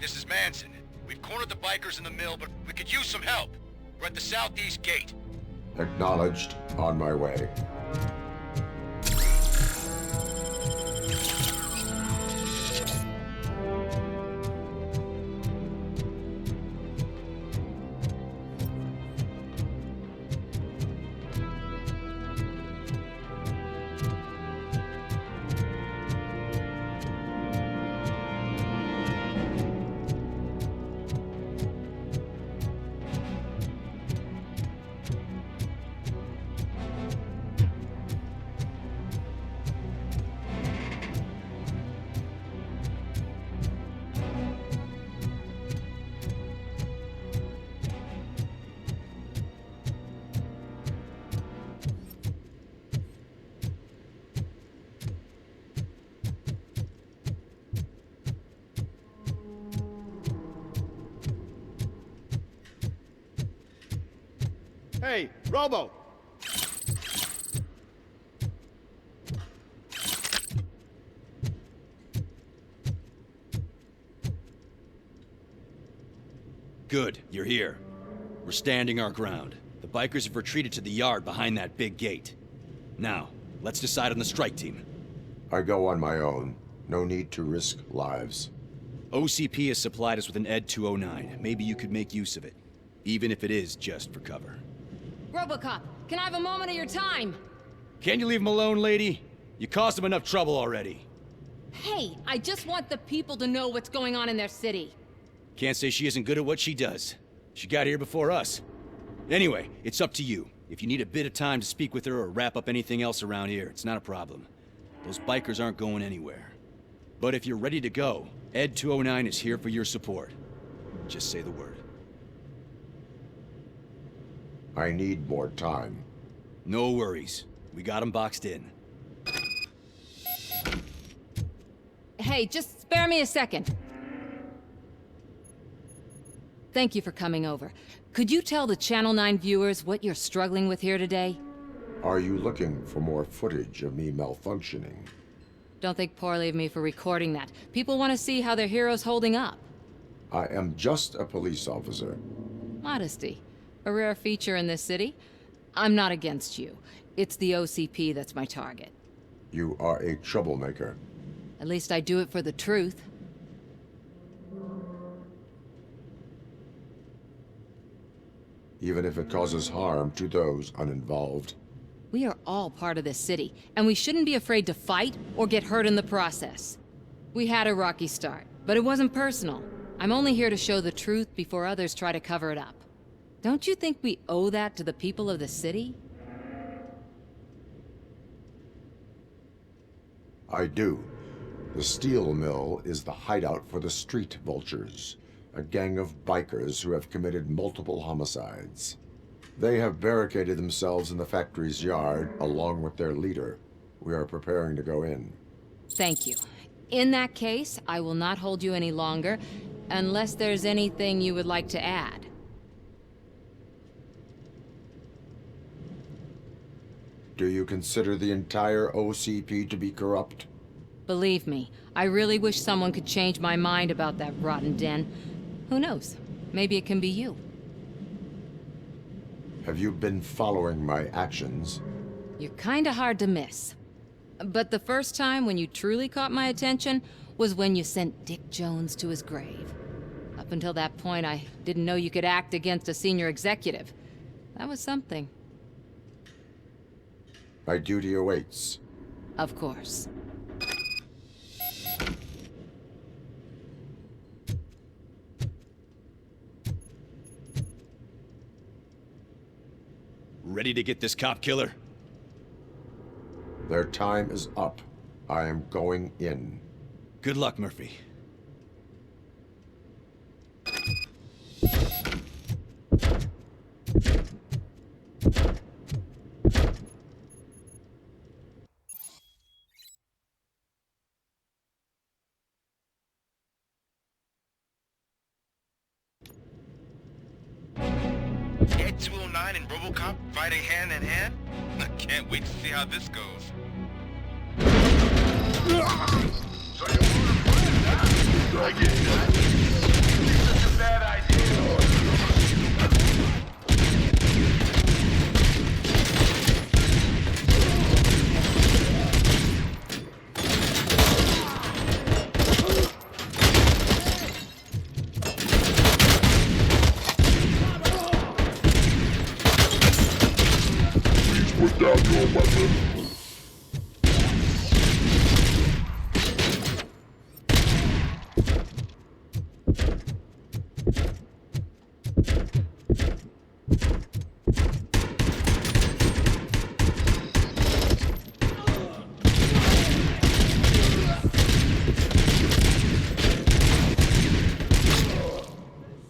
this is Manson. We've cornered the bikers in the mill, but we could use some help. We're at the southeast gate. Acknowledged. On my way. Hey, Robo! Good, you're here. We're standing our ground. The bikers have retreated to the yard behind that big gate. Now, let's decide on the strike team. I go on my own. No need to risk lives. OCP has supplied us with an Ed 209. Maybe you could make use of it. Even if it is just for cover. Robocop, can I have a moment of your time? Can't you leave him alone, lady? You caused him enough trouble already. Hey, I just want the people to know what's going on in their city. Can't say she isn't good at what she does. She got here before us. Anyway, it's up to you. If you need a bit of time to speak with her or wrap up anything else around here, it's not a problem. Those bikers aren't going anywhere. But if you're ready to go, Ed 209 is here for your support. Just say the word. I need more time. No worries. We got him boxed in. Hey, just spare me a second. Thank you for coming over. Could you tell the Channel 9 viewers what you're struggling with here today? Are you looking for more footage of me malfunctioning? Don't think poorly of me for recording that. People want to see how their hero's holding up. I am just a police officer. Modesty. A rare feature in this city. I'm not against you. It's the OCP that's my target. You are a troublemaker. At least I do it for the truth. Even if it causes harm to those uninvolved. We are all part of this city, and we shouldn't be afraid to fight or get hurt in the process. We had a rocky start, but it wasn't personal. I'm only here to show the truth before others try to cover it up. Don't you think we owe that to the people of the city? I do. The steel mill is the hideout for the street vultures, a gang of bikers who have committed multiple homicides. They have barricaded themselves in the factory's yard along with their leader. We are preparing to go in. Thank you. In that case, I will not hold you any longer, unless there's anything you would like to add. Do you consider the entire OCP to be corrupt? Believe me, I really wish someone could change my mind about that rotten den. Who knows? Maybe it can be you. Have you been following my actions? You're kinda hard to miss. But the first time when you truly caught my attention was when you sent Dick Jones to his grave. Up until that point, I didn't know you could act against a senior executive. That was something. My duty awaits. Of course. Ready to get this cop killer? Their time is up. I am going in. Good luck, Murphy. Ed 209 and Robocop fighting hand in hand? I can't wait to see how this goes. So you want to fight, huh? weapon.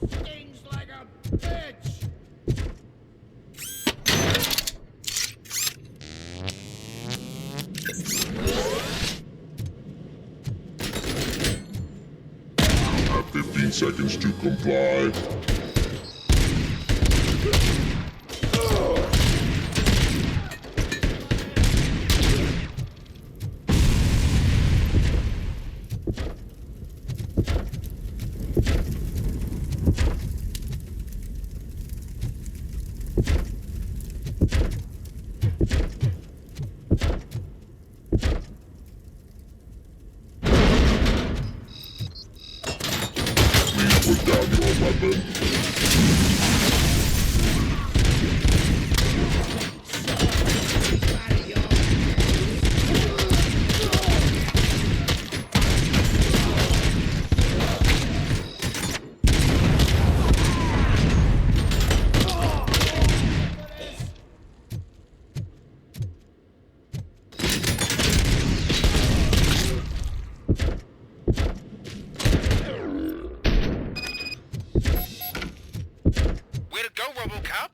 Stings like a bitch! 15 seconds to comply. Please put down your weapon. Way to go, Robocop!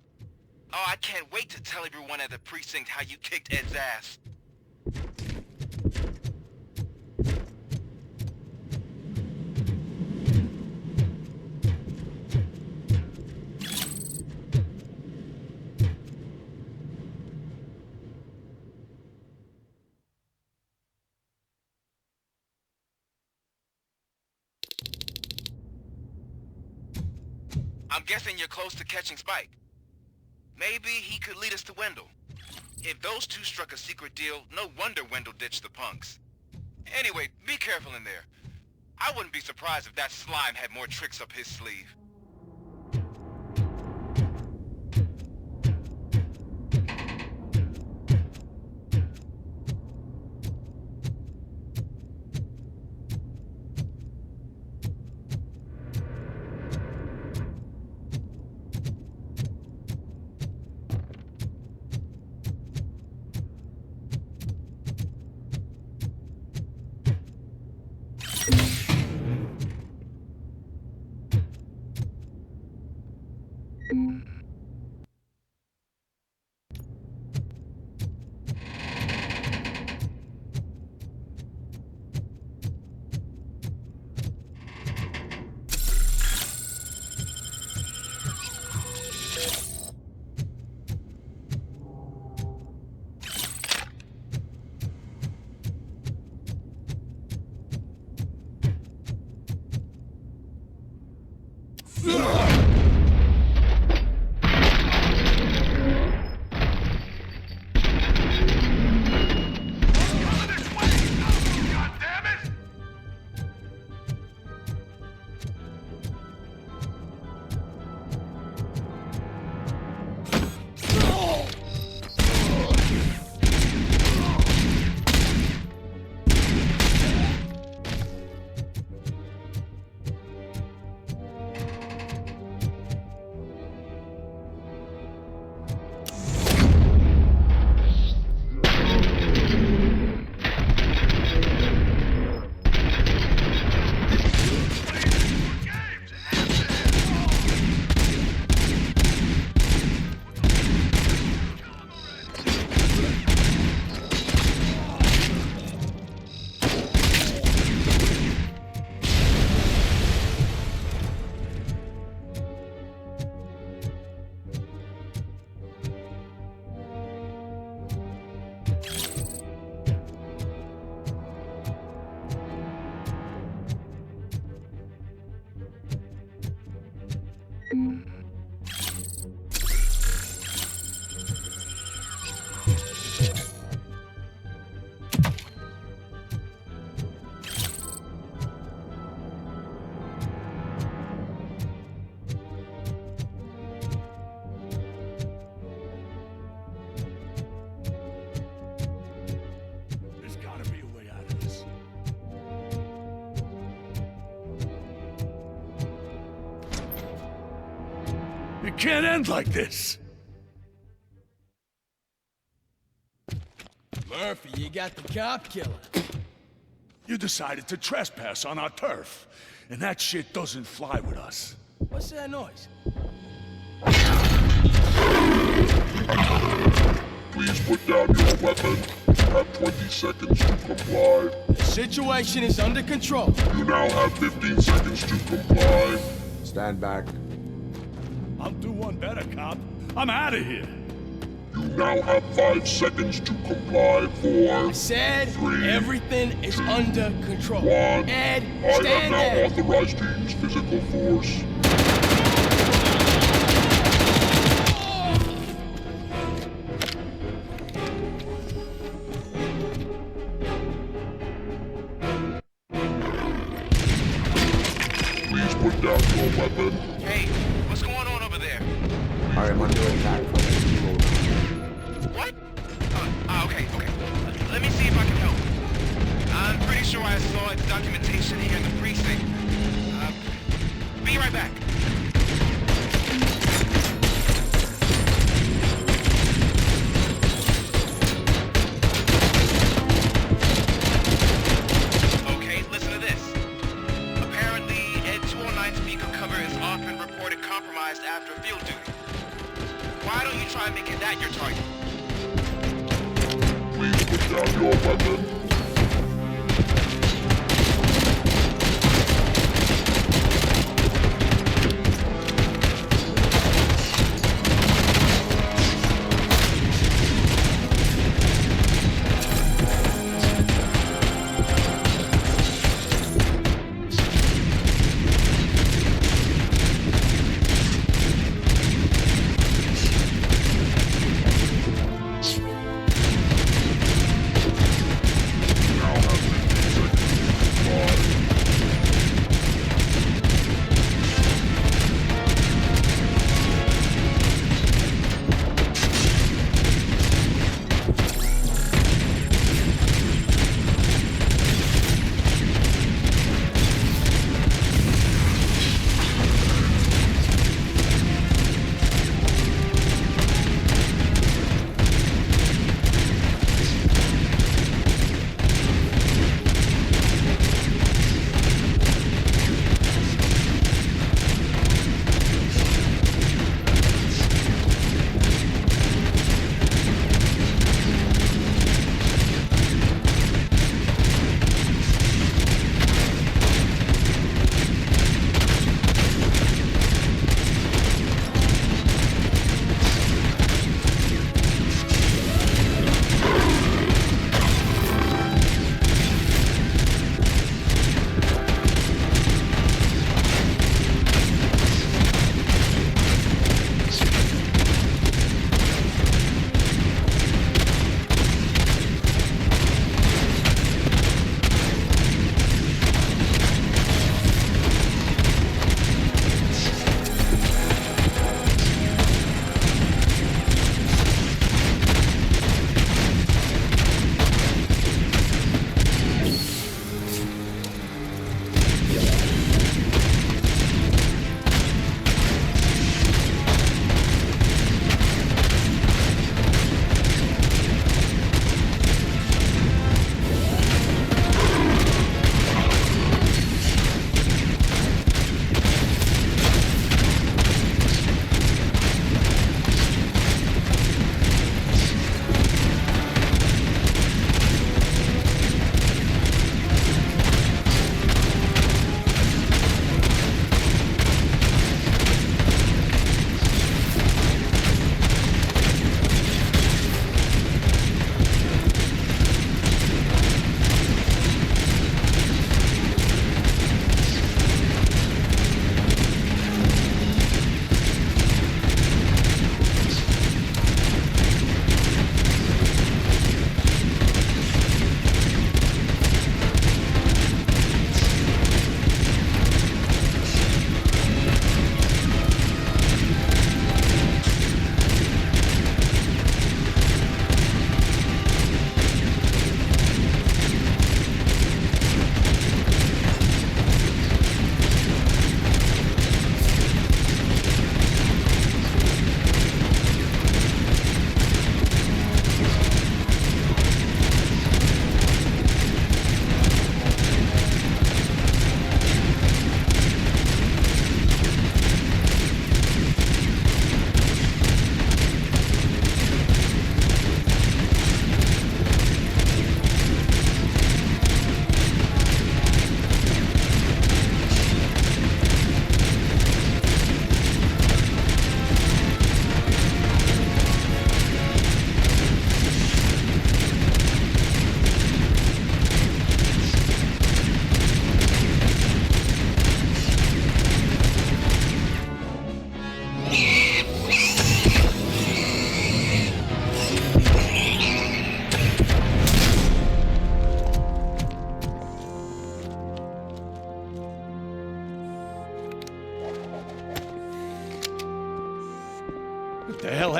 Oh, I can't wait to tell everyone at the precinct how you kicked Ed's ass. I'm guessing you're close to catching Spike. Maybe he could lead us to Wendell. If those two struck a secret deal, no wonder Wendell ditched the punks. Anyway, be careful in there. I wouldn't be surprised if that slime had more tricks up his sleeve. It can't end like this. Murphy, you got the cop killer. You decided to trespass on our turf, and that shit doesn't fly with us. What's that noise? Please put down your weapon. You have 20 seconds to comply. The situation is under control. You now have 15 seconds to comply. Stand back. I'll do one better, cop. I'm out of here. You now have 5 seconds to comply. 4, I said 3, everything is under control. 1. Ed, I stand have now there. authorized to use physical force. Please put down your weapon. Hey, what's going on over there? I am under attack from What? Okay. Let me see if I can help. I'm pretty sure I saw documentation here in the precinct. Be right back. Okay, listen to this. Apparently, Ed 209 speaker cover is often reported compromised after field duty. Why don't you try making that your target? Please put down your weapon.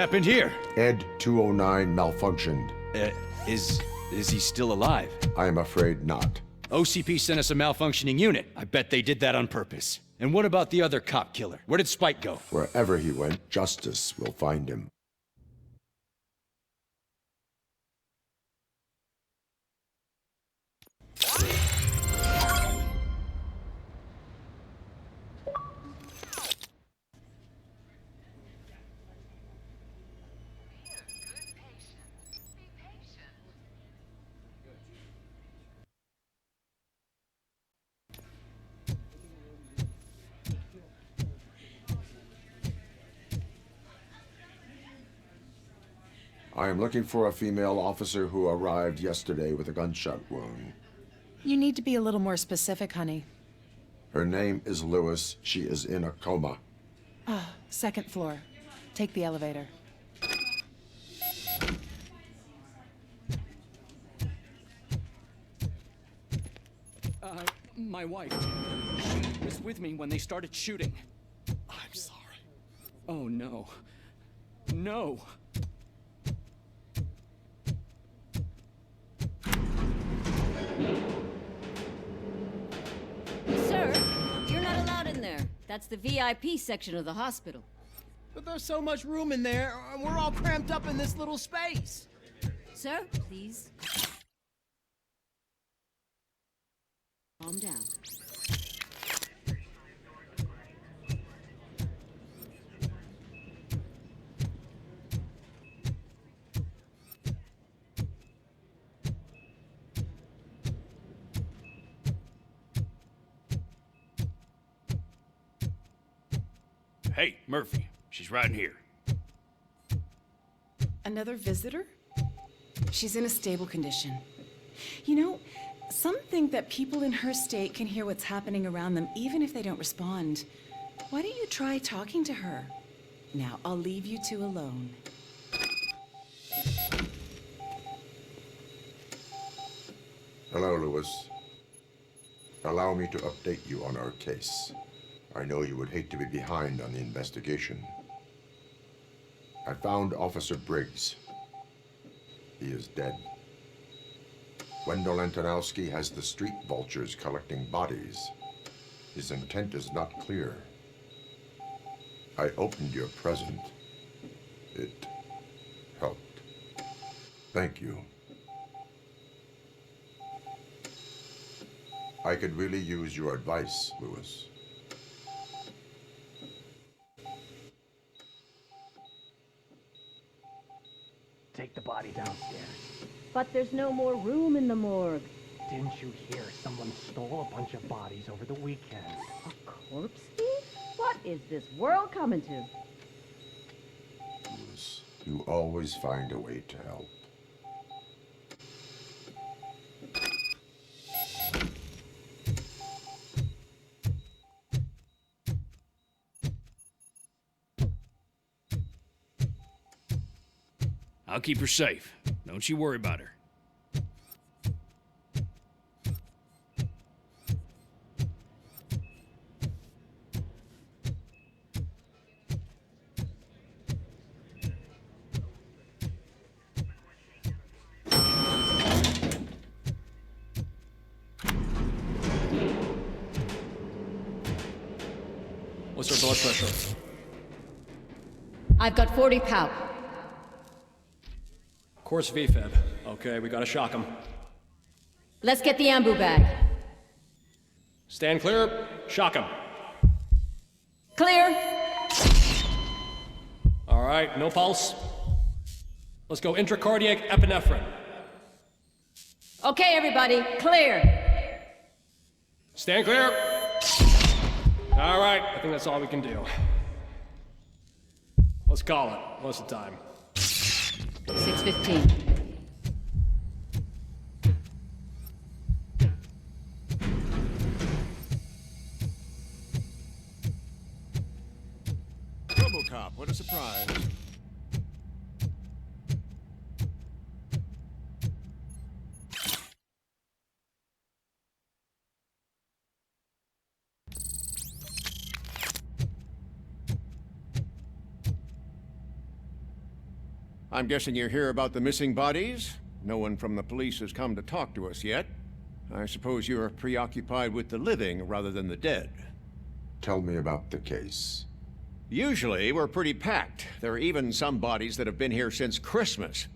happened here? Ed 209 malfunctioned. Is he still alive? I am afraid not. OCP sent us a malfunctioning unit. I bet they did that on purpose. And what about the other cop killer? Where did Spike go? Wherever he went, justice will find him. I am looking for a female officer who arrived yesterday with a gunshot wound. You need to be a little more specific, honey. Her name is Lewis. She is in a coma. Second floor. Take the elevator. My wife. She was with me when they started shooting. I'm sorry. Oh, no. No! Sir, you're not allowed in there. That's the VIP section of the hospital. But there's so much room in there, and we're all cramped up in this little space. Sir, please. Calm down. Hey, Murphy. She's right in here. Another visitor? She's in a stable condition. You know, some think that people in her state can hear what's happening around them even if they don't respond. Why don't you try talking to her? Now, I'll leave you two alone. Hello, Lewis. Allow me to update you on our case. I know you would hate to be behind on the investigation. I found Officer Briggs. He is dead. Wendell Antonowksy has the street vultures collecting bodies. His intent is not clear. I opened your present. It helped. Thank you. I could really use your advice, Lewis. Take the body downstairs. But there's no more room in the morgue. Didn't you hear someone stole a bunch of bodies over the weekend? A corpse thief? What is this world coming to? Lewis, you always find a way to help. I'll keep her safe. Don't you worry about her. What's her blood pressure? I've got 40 pow. Course VFib. Okay, we gotta shock him. Let's get the ambu bag. Stand clear. Shock him. Clear. All right, no pulse. Let's go intracardiac epinephrine. Okay, everybody, clear. Stand clear. All right, I think that's all we can do. Let's call it. What's the time? 6:15. Robocop, what a surprise. I'm guessing you're here about the missing bodies? No one from the police has come to talk to us yet. I suppose you're preoccupied with the living rather than the dead. Tell me about the case. Usually, we're pretty packed. There are even some bodies that have been here since Christmas.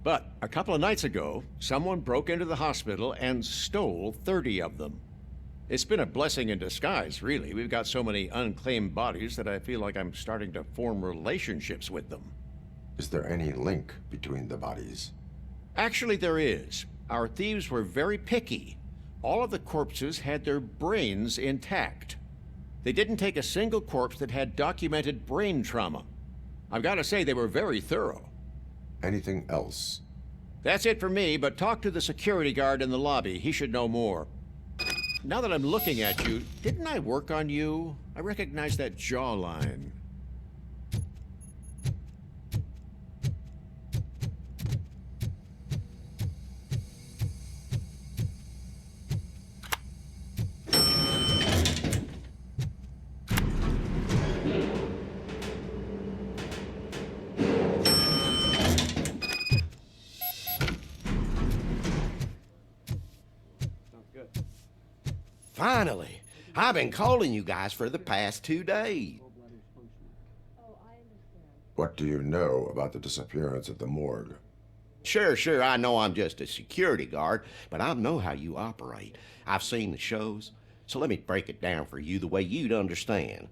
But a couple of nights ago, someone broke into the hospital and stole 30 of them. It's been a blessing in disguise, really. We've got so many unclaimed bodies that I feel like I'm starting to form relationships with them. Is there any link between the bodies? Actually, there is. Our thieves were very picky. All of the corpses had their brains intact. They didn't take a single corpse that had documented brain trauma. I've got to say, they were very thorough. Anything else? That's it for me, but talk to the security guard in the lobby. He should know more. Now that I'm looking at you, didn't I work on you? I recognize that jawline. Finally! I've been calling you guys for the past 2 days. What do you know about the disappearance at the morgue? Sure, I know I'm just a security guard, but I know how you operate. I've seen the shows, so let me break it down for you the way you'd understand.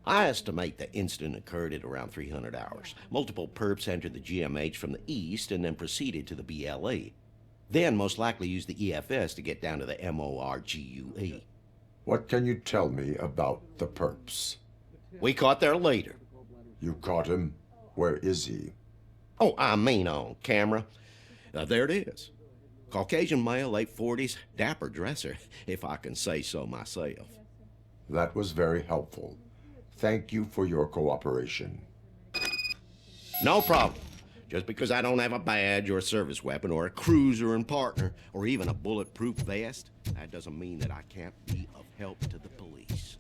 I estimate the incident occurred at around 300 hours. Multiple perps entered the GMH from the east and then proceeded to the BLE. Then most likely used the EFS to get down to the MORGUE. What can you tell me about the perps? We caught their leader. You caught him? Where is he? Oh, I mean on camera. There it is. Caucasian male, late 40s, dapper dresser, if I can say so myself. That was very helpful. Thank you for your cooperation. No problem. Just because I don't have a badge or a service weapon or a cruiser and partner or even a bulletproof vest, that doesn't mean that I can't be of help to the police.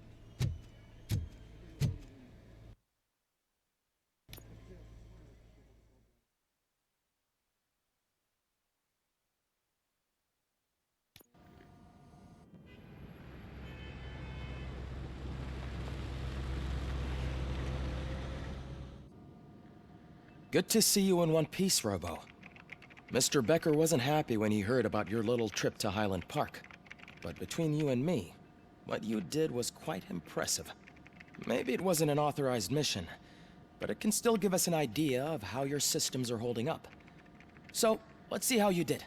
Good to see you in one piece, Robo. Mr. Becker wasn't happy when he heard about your little trip to Highland Park. But between you and me, what you did was quite impressive. Maybe it wasn't an authorized mission, but it can still give us an idea of how your systems are holding up. So, let's see how you did.